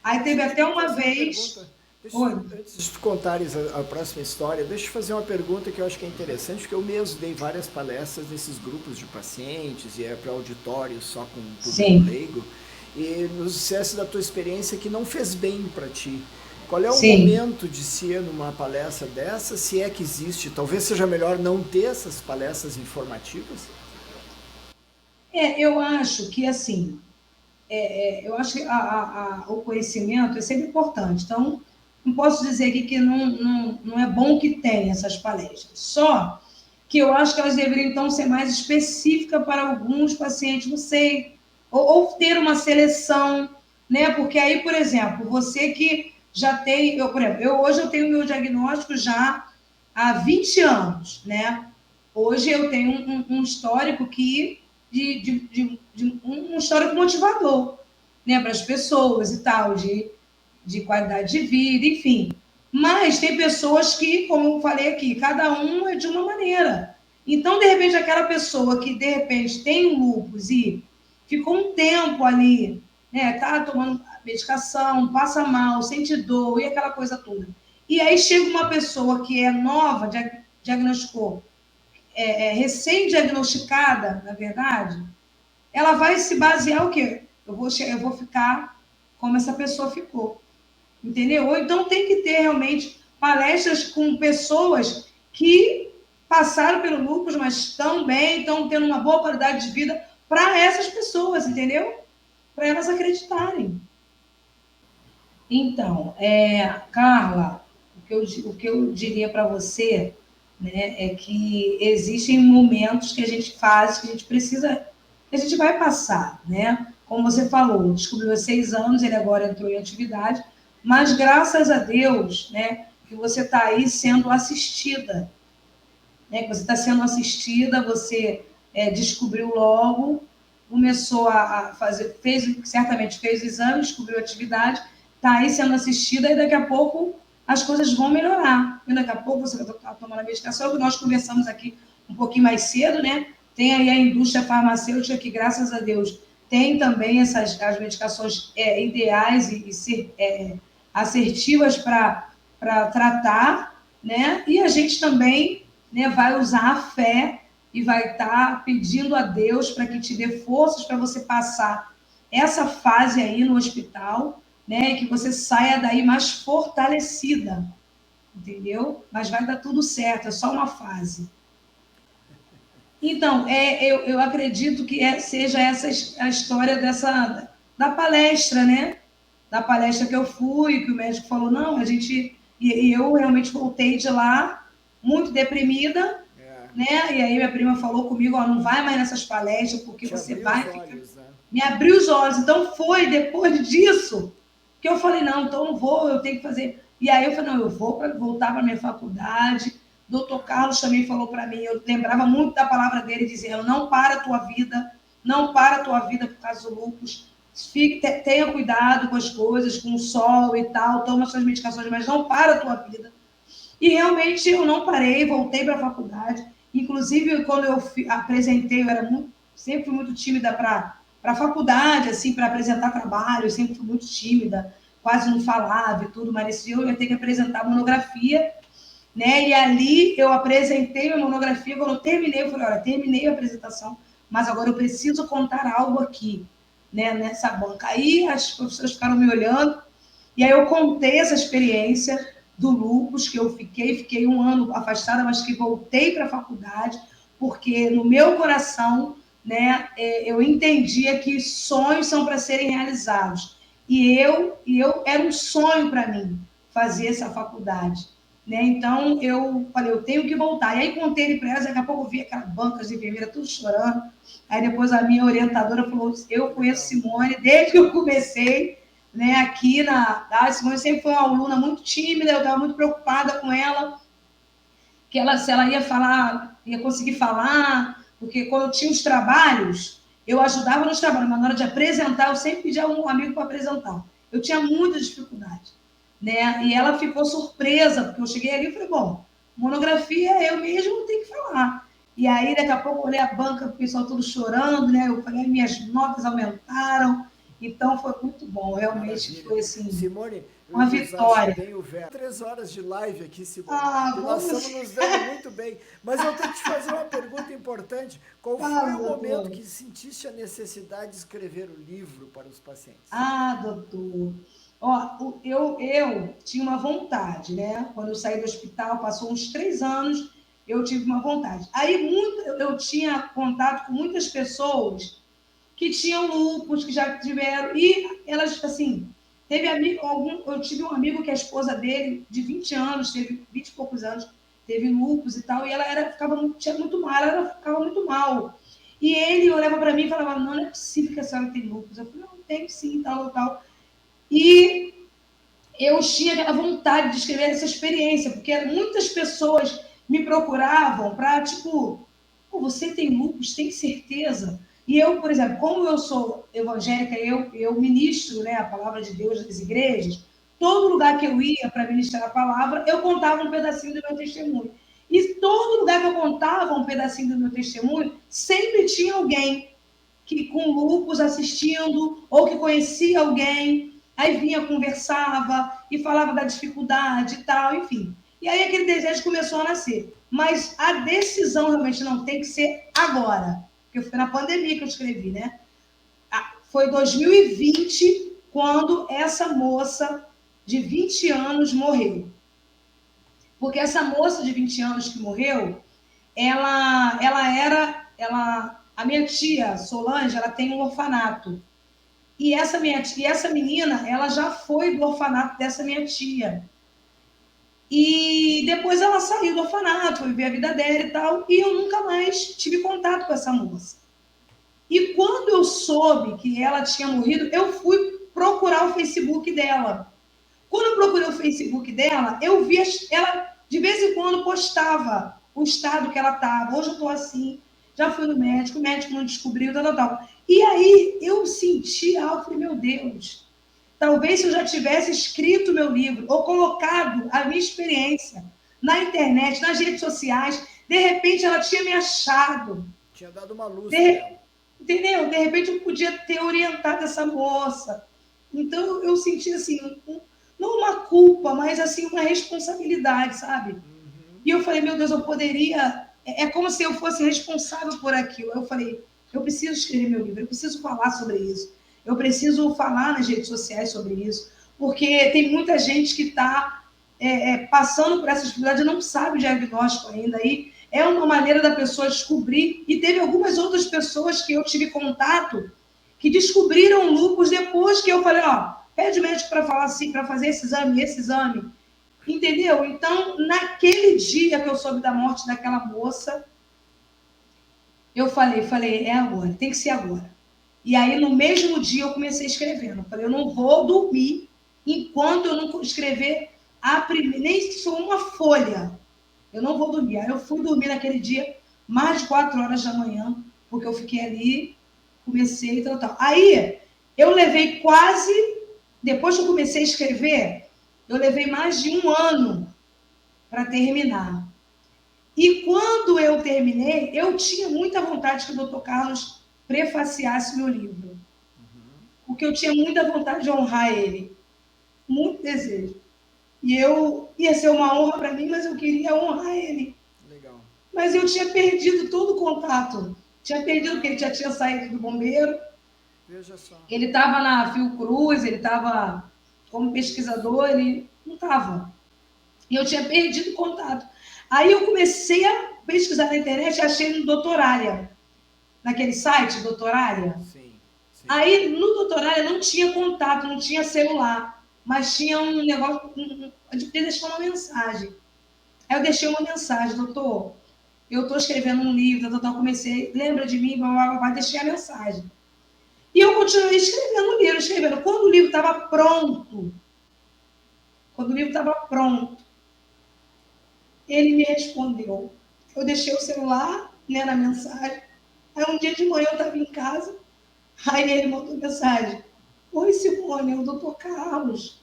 Aí teve até uma vez... Antes de tu contares a próxima história, deixa eu fazer uma pergunta que eu acho que é interessante, porque eu mesmo dei várias palestras nesses grupos de pacientes e para auditórios só com público leigo, e nos dissesse da tua experiência que não fez bem para ti. Qual é o momento de ser numa palestra dessa, se é que existe? Talvez seja melhor não ter essas palestras informativas? Eu acho que, assim, eu acho que o conhecimento é sempre importante. Então, não posso dizer aqui que não é bom que tenha essas palestras. Só que eu acho que elas deveriam, então, ser mais específicas para alguns pacientes, não sei, ou ter uma seleção, né? Porque aí, por exemplo, você que já tem, por exemplo, hoje eu tenho meu diagnóstico já há 20 anos, né? Hoje eu tenho um histórico um histórico motivador, né, para as pessoas e tal, de qualidade de vida, enfim. Mas tem pessoas que, como eu falei aqui, cada um é de uma maneira. Então, de repente, aquela pessoa que, de repente, tem um lúpus e ficou um tempo ali, né, tá tomando medicação, passa mal, sente dor e aquela coisa toda. E aí chega uma pessoa que é nova, diagnosticou, recém-diagnosticada, na verdade, ela vai se basear o quê? Eu vou ficar como essa pessoa ficou. Entendeu? Ou então tem que ter realmente palestras com pessoas que passaram pelo lúpus, mas estão bem, estão tendo uma boa qualidade de vida para essas pessoas, entendeu? Para elas acreditarem. Então, Carla, o que eu diria para você, né, é que existem momentos que a gente faz, que a gente precisa, que a gente vai passar, né? Como você falou, descobriu há 6 anos, ele agora entrou em atividade, mas graças a Deus, né, que você está aí sendo assistida, né, que você está sendo assistida, você descobriu logo, começou a fazer, certamente fez o exame, descobriu a atividade, está aí sendo assistida e daqui a pouco as coisas vão melhorar. E daqui a pouco você vai estar tomando a medicação, que nós conversamos aqui um pouquinho mais cedo, né? Tem aí a indústria farmacêutica que, graças a Deus, tem também as medicações ideais e assertivas para tratar, né? E a gente também, né, vai usar a fé e vai estar pedindo a Deus para que te dê forças para você passar essa fase aí no hospital, né, e que você saia daí mais fortalecida, entendeu? Mas vai dar tudo certo, é só uma fase. Então, eu acredito que seja essa a história da palestra, né? Da palestra que eu fui, que o médico falou, não, a gente... E eu realmente voltei de lá muito deprimida, né? E aí minha prima falou comigo, ó, não vai mais nessas palestras, porque você vai ficar... Olhos, né? Me abriu os olhos. Então foi depois disso que eu falei, não, então não vou, eu tenho que fazer. E aí eu falei, não, eu vou voltar para a minha faculdade. Doutor Carlos também falou para mim, eu lembrava muito da palavra dele, dizendo, não para a tua vida, não para a tua vida por causa do lúpus. Tenha cuidado com as coisas, com o sol e tal, toma suas medicações, mas não para a tua vida. E realmente eu não parei, voltei para a faculdade. Inclusive, quando eu apresentei, eu era sempre fui muito tímida para a faculdade, assim, para apresentar trabalho, eu sempre fui muito tímida, quase não falava e tudo, mas esse dia eu ia ter que apresentar monografia, né? E ali eu apresentei minha monografia, quando eu terminei, eu falei, olha, terminei a apresentação, mas agora eu preciso contar algo aqui, né, nessa banca. Aí as professoras ficaram me olhando, e aí eu contei essa experiência do lúpus, que eu fiquei 1 ano afastada, mas que voltei para a faculdade, porque no meu coração, né, eu entendia que sonhos são para serem realizados. E eu era um sonho para mim fazer essa faculdade. Né? Então, eu falei, eu tenho que voltar. E aí, contei para elas, daqui a pouco eu vi aquela banca de enfermeira tudo chorando. Aí, depois, a minha orientadora falou, eu conheço Simone desde que eu comecei, né, aqui a Simone sempre foi uma aluna muito tímida, eu estava muito preocupada com ela, se ela ia falar, ia conseguir falar, porque quando eu tinha os trabalhos, eu ajudava nos trabalhos, mas na hora de apresentar, eu sempre pedia um amigo para apresentar. Eu tinha muita dificuldade, né? E ela ficou surpresa, porque eu cheguei ali e falei, bom, monografia eu mesmo tenho que falar. E aí, daqui a pouco, eu olhei a banca, o pessoal todo chorando, né? Eu falei, minhas notas aumentaram. Então, foi muito bom. Realmente Maravilha. Foi assim, Simone, uma vitória. Bem o 3 horas de live aqui, Simone. Nós estamos nos dando muito bem. Mas eu tenho que te fazer uma pergunta importante. Qual foi o momento que sentiste a necessidade de escrever o livro para os pacientes? Doutor. Ó, eu tinha uma vontade, né? Quando eu saí do hospital, passou uns 3 anos, eu tive uma vontade. Aí eu tinha contato com muitas pessoas que tinham lúpus, que já tiveram, e elas, assim, eu tive um amigo que a esposa dele, de 20 anos, teve 20 e poucos anos, teve lúpus e tal, e ela tinha muito mal, ela ficava muito mal. E ele olhava para mim e falava, não é possível que a senhora tem lúpus. Eu falei, não, tem sim, tal. E eu tinha aquela vontade de escrever essa experiência, porque muitas pessoas me procuravam para, tipo, pô, você tem lupus, tem certeza? E eu, por exemplo, como eu sou evangélica, eu ministro, né, a palavra de Deus nas igrejas, todo lugar que eu ia para ministrar a palavra, eu contava um pedacinho do meu testemunho. E todo lugar que eu contava um pedacinho do meu testemunho, sempre tinha alguém que com lupus assistindo, ou que conhecia alguém, aí vinha, conversava e falava da dificuldade e tal, enfim. E aí aquele desejo começou a nascer. Mas a decisão realmente não tem que ser agora, porque foi na pandemia que eu escrevi, né? Foi 2020 quando essa moça de 20 anos morreu. Porque essa moça de 20 anos que morreu, a minha tia, Solange, ela tem um orfanato. E essa menina, ela já foi do orfanato dessa minha tia. E depois ela saiu do orfanato, foi viver a vida dela e tal, e eu nunca mais tive contato com essa moça. E quando eu soube que ela tinha morrido, eu fui procurar o Facebook dela. Quando eu procurei o Facebook dela, eu vi ela, de vez em quando, postava o estado que ela estava. Hoje eu estou assim, já fui no médico, o médico não descobriu, tal, tal, tal. E aí eu senti algo, falei, meu Deus, talvez se eu já tivesse escrito meu livro, ou colocado a minha experiência na internet, nas redes sociais, de repente ela tinha me achado. Tinha dado uma luz para ela. Entendeu? De repente eu podia ter orientado essa moça. Então eu senti assim, não uma culpa, mas assim uma responsabilidade, sabe? E eu falei, meu Deus, eu poderia... É como se eu fosse responsável por aquilo. Eu falei, eu preciso escrever meu livro, eu preciso falar sobre isso. Eu preciso falar nas redes sociais sobre isso. Porque tem muita gente que está passando por essa dificuldade e não sabe o diagnóstico ainda. Aí é uma maneira da pessoa descobrir. E teve algumas outras pessoas que eu tive contato que descobriram lupus depois que eu falei, ó, pede médico para falar assim, para fazer esse exame. Entendeu? Então, naquele dia que eu soube da morte daquela moça, eu falei, é agora, tem que ser agora. E aí, no mesmo dia, eu comecei escrevendo. Eu falei, eu não vou dormir enquanto eu não escrever nem que for uma folha. Eu não vou dormir. Aí eu fui dormir naquele dia, mais de 4 horas da manhã, porque eu fiquei ali, comecei e tal. Aí, eu levei quase, depois que eu comecei a escrever, eu levei mais de 1 ano para terminar. E quando eu terminei, eu tinha muita vontade que o Dr. Carlos prefaciasse meu livro. Porque eu tinha muita vontade de honrar ele. Muito desejo. E ia ser uma honra para mim, mas eu queria honrar ele. Legal. Mas eu tinha perdido todo o contato. Tinha perdido porque ele já tinha saído do bombeiro. Veja só. Ele estava na Fiocruz, ele estava como pesquisador, ele não estava. E eu tinha perdido contato. Aí eu comecei a pesquisar na internet e achei no Doutorália. Naquele site, Doutorália. Sim, sim. Aí no Doutorália não tinha contato, não tinha celular. Mas tinha um negócio de deixar uma mensagem. Aí eu deixei uma mensagem, doutor, eu estou escrevendo um livro, doutor, comecei, lembra de mim, blá, blá, blá, deixei a mensagem. E eu continuei escrevendo o livro, escrevendo. Quando o livro estava pronto, ele me respondeu. Eu deixei o celular, né, na mensagem. Aí um dia de manhã eu estava em casa, aí ele mandou mensagem. Oi, Simone, é o doutor Carlos.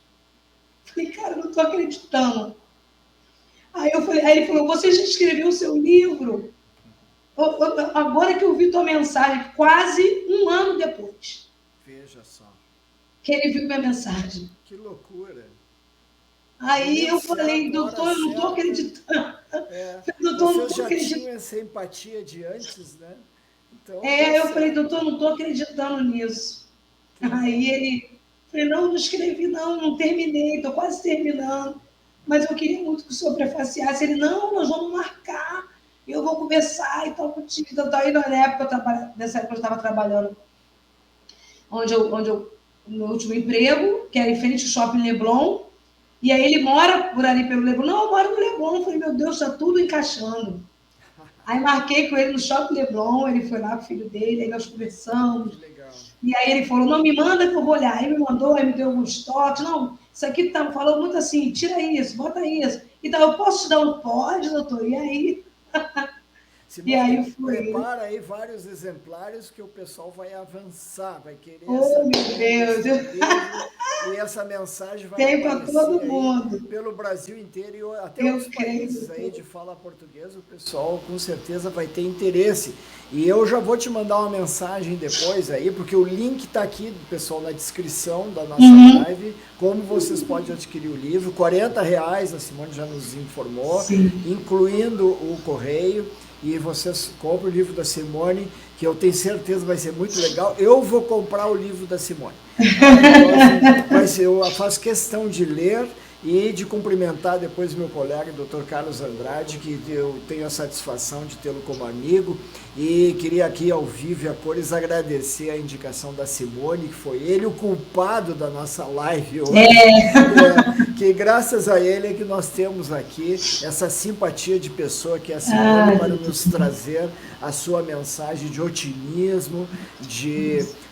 Falei, cara, eu não estou acreditando. Aí ele falou, você já escreveu o seu livro? Agora que eu vi tua mensagem, quase 1 ano depois. Veja só. Que ele viu minha mensagem. Que loucura. Aí eu falei, doutor, eu não estou acreditando. Doutor, não estou acreditando. Tinha essa empatia de antes, né? Então, eu falei, doutor, não estou acreditando nisso. Aí ele, falei, não escrevi, não terminei, estou quase terminando. Mas eu queria muito que o senhor prefaciasse. Ele, não, nós vamos marcar, eu vou conversar e tal contigo. Então, aí nessa época eu estava trabalhando onde eu no último emprego, que era em frente ao Shopping Leblon, e aí ele mora por ali pelo Leblon. Não, eu moro no Leblon. Eu falei, meu Deus, está tudo encaixando. Aí marquei com ele no Shopping Leblon, ele foi lá com o filho dele, aí nós conversamos. E aí ele falou, não, me manda que eu vou olhar. Aí me mandou, aí me deu alguns toques. Não, isso aqui tá, falou muito assim, tira isso, bota isso. Então, eu posso te dar um pode, doutor? E aí... Simone, e aí foi. prepara aí vários exemplares que o pessoal vai avançar, vai querer Oh, meu saber Deus! desse livro, e essa mensagem vai Tem para todo aparecer aí mundo. pelo Brasil inteiro e até Eu outros países creio. aí de fala portuguesa, o pessoal com certeza vai ter interesse. E eu já vou te mandar uma mensagem depois aí, porque o link está aqui, pessoal, na descrição da nossa live, como vocês podem adquirir o livro, R$40, a Simone já nos informou, Sim. incluindo o correio. E vocês compram o livro da Simone, que eu tenho certeza vai ser muito legal. Eu vou comprar o livro da Simone. Então, assim, eu faço questão de ler e de cumprimentar depois meu colega, Dr. Carlos Andrade, que eu tenho a satisfação de tê-lo como amigo. E queria aqui, ao vivo e a cores, agradecer a indicação da Simone, que foi ele o culpado da nossa live hoje. Que graças a ele é que nós temos aqui essa simpatia de pessoa que é a Simone para nos trazer a sua mensagem de otimismo,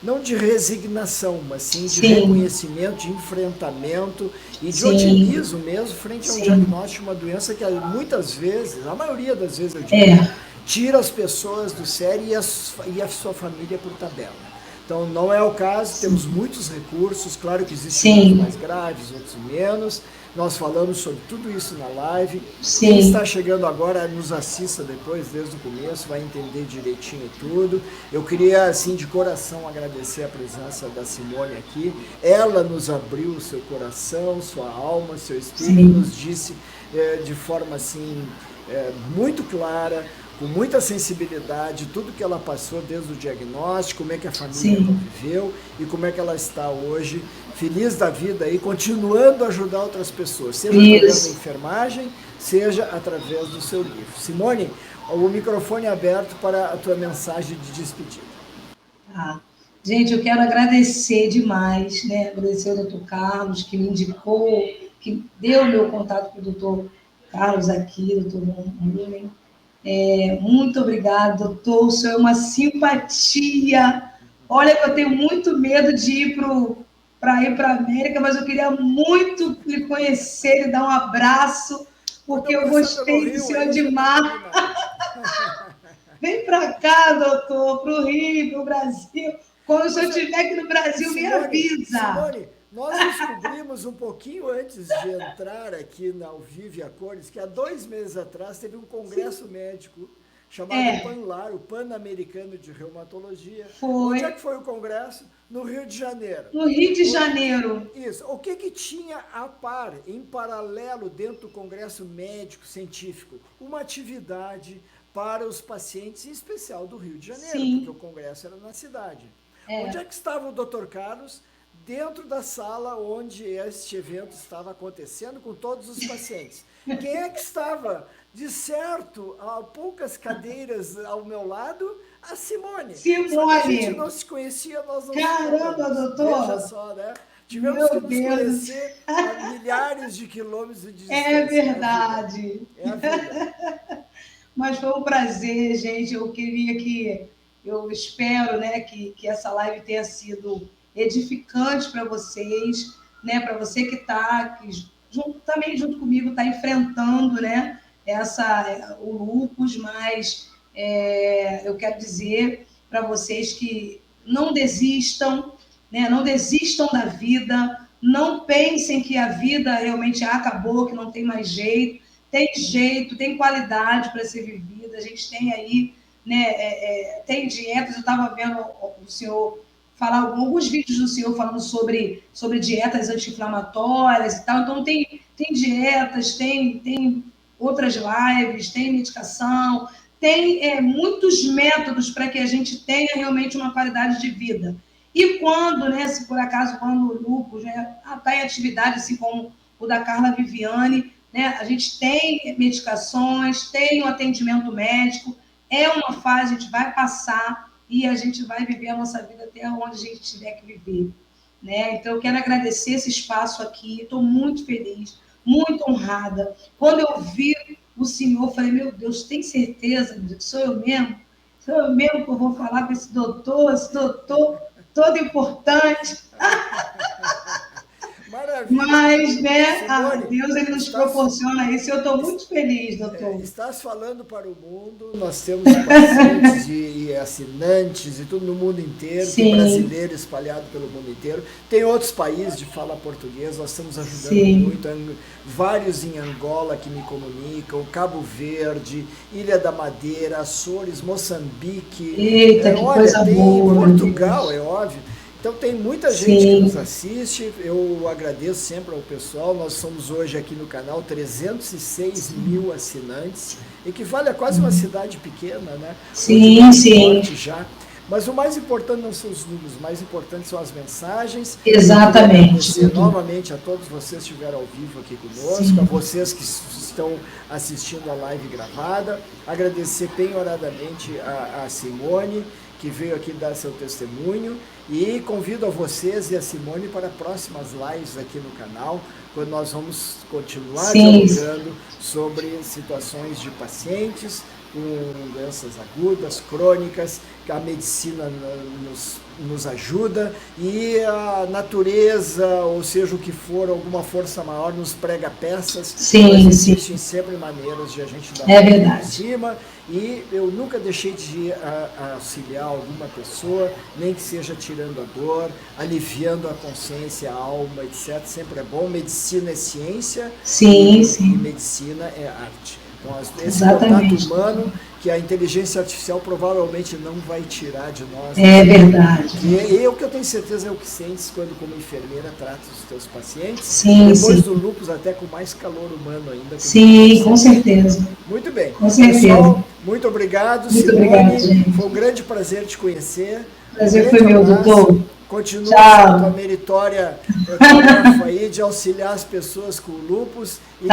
não de resignação, mas sim de reconhecimento, de enfrentamento e de otimismo mesmo frente a um diagnóstico de uma doença que muitas vezes, a maioria das vezes eu digo, tira as pessoas do sério e a sua família por tabela. Então, não é o caso, temos muitos recursos, claro que existem uns mais graves, outros menos. Nós falamos sobre tudo isso na live. Quem está chegando agora, nos assista depois, desde o começo, vai entender direitinho tudo. Eu queria, assim, de coração, agradecer a presença da Simone aqui. Ela nos abriu o seu coração, sua alma, seu espírito, nos disse de forma, assim, muito clara, com muita sensibilidade, tudo que ela passou desde o diagnóstico, como é que a família viveu e como é que ela está hoje, feliz da vida aí, continuando a ajudar outras pessoas, seja através da enfermagem, seja através do seu livro. Simone, o microfone é aberto para a tua mensagem de despedida. Gente, eu quero agradecer demais, né? Agradecer ao doutor Carlos, que me indicou, que deu o meu contato para o doutor Carlos aqui, doutor Mullen. Muito obrigada, doutor. O senhor é uma simpatia. Olha que eu tenho muito medo de ir para a América, mas eu queria muito lhe conhecer e dar um abraço, porque eu gostei do senhor demais. Vem para cá, doutor, para o Rio, para o Brasil. Quando o senhor estiver aqui no Brasil, me avisa. Simone, nós descobrimos um pouquinho antes de entrar aqui na Ao Vivo e a Cores, que há 2 meses atrás teve um congresso médico chamado PANLAR, o Pan-Americano de Reumatologia. Foi. Onde é que foi o congresso? No Rio de Janeiro. No Rio de Janeiro. Isso. O que tinha a par, em paralelo, dentro do congresso médico científico? Uma atividade para os pacientes, em especial do Rio de Janeiro, porque o congresso era na cidade. Onde é que estava o Dr. Carlos? Dentro da sala onde este evento estava acontecendo com todos os pacientes. Quem é que estava, de certo, a poucas cadeiras ao meu lado? A Simone. Só que a gente não se conhecia, nós não Caramba, doutor! Veja só, né? Tivemos que nos conhecer a milhares de quilômetros de distância. É verdade. É a vida. Mas foi um prazer, gente. Eu espero, né, que essa live tenha sido edificante para vocês, né, para você que está também junto comigo, está enfrentando, né, o lúpus, mas eu quero dizer para vocês que não desistam, né, não desistam da vida, não pensem que a vida realmente acabou, que não tem mais jeito. Tem jeito, tem qualidade para ser vivida. A gente tem aí, né, tem dietas. Eu estava vendo o senhor falar, alguns vídeos do senhor falando sobre dietas anti-inflamatórias e tal. Então, tem dietas, tem outras lives, tem medicação, tem muitos métodos para que a gente tenha realmente uma qualidade de vida. E quando, né, se por acaso, quando o lúpus está em atividade, assim como o da Carla Viviane, né, a gente tem medicações, tem um atendimento médico, é uma fase, a gente vai passar e a gente vai viver a nossa vida até onde a gente tiver que viver. Né? Então, eu quero agradecer esse espaço aqui, estou muito feliz, muito honrada. Quando eu vi o senhor, falei, meu Deus, tem certeza que sou eu mesmo? Sou eu mesmo que eu vou falar com esse doutor? toda importante. Maravilha. Mas, né, Simone, Deus ele nos proporciona isso e eu estou muito feliz, doutor. Estás falando para o mundo, nós temos pacientes e assinantes e tudo no mundo inteiro, Sim. tem brasileiro espalhado pelo mundo inteiro, tem outros países de fala portuguesa, nós estamos ajudando Sim. muito, vários em Angola que me comunicam, Cabo Verde, Ilha da Madeira, Açores, Moçambique. Eita, que olha, coisa tem boa, Portugal, é óbvio. Então tem muita gente Sim. que nos assiste, eu agradeço sempre ao pessoal, nós somos hoje aqui no canal 306 mil assinantes, equivale a quase uma cidade pequena, né? Sim, sim. Já. Mas o mais importante não são os números, o mais importante são as mensagens. Exatamente. Eu novamente a todos vocês que estiveram ao vivo aqui conosco, sim. A vocês que estão assistindo a live gravada, agradecer penhoradamente a Simone, que veio aqui dar seu testemunho, e convido a vocês e a Simone para próximas lives aqui no canal, quando nós vamos continuar dialogando sobre situações de pacientes com doenças agudas, crônicas, que a medicina nos ajuda e a natureza, ou seja, o que for, alguma força maior nos prega peças. Sim, existem sempre maneiras de a gente dar verdade. Por cima, e eu nunca deixei de auxiliar alguma pessoa, nem que seja tirando a dor, aliviando a consciência, a alma, etc. Sempre é bom. Medicina é ciência, sim. E medicina é arte. Então, esse contato humano que a inteligência artificial provavelmente não vai tirar de nós. É verdade. E o que eu tenho certeza é o que sentes quando, como enfermeira, trata os teus pacientes. Sim, depois do lúpus, até com mais calor humano ainda. Sim, com certeza. Muito bem. Com certeza. Pessoal, muito obrigado, muito Simone. Obrigado, gente. Foi um grande prazer te conhecer. Prazer foi meu, doutor. Continua a tua meritória tarefa aí de auxiliar as pessoas com lupus e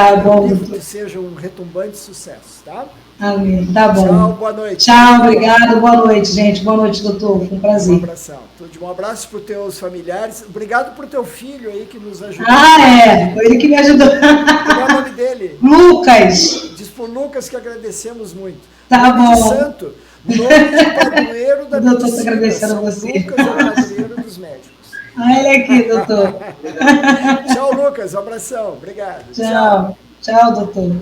que seja um retumbante sucesso, tá? Amém. Tá bom. Tchau, boa noite. Tchau, obrigado. Boa noite, gente. Boa noite, doutor. Foi um prazer. Um abração. Um abraço para os teus familiares. Obrigado por teu filho aí que nos ajudou. Foi ele que me ajudou. Qual é o nome dele? Lucas. Diz pro Lucas que agradecemos muito. Tá bom. De santo. Nome de padroeiro da medicina. Doutor, estou agradecendo a você. Lucas é o padroeiro dos médicos. Ele aqui, doutor. Tchau, Lucas. Um abração. Obrigado. Tchau. Tchau, doutor.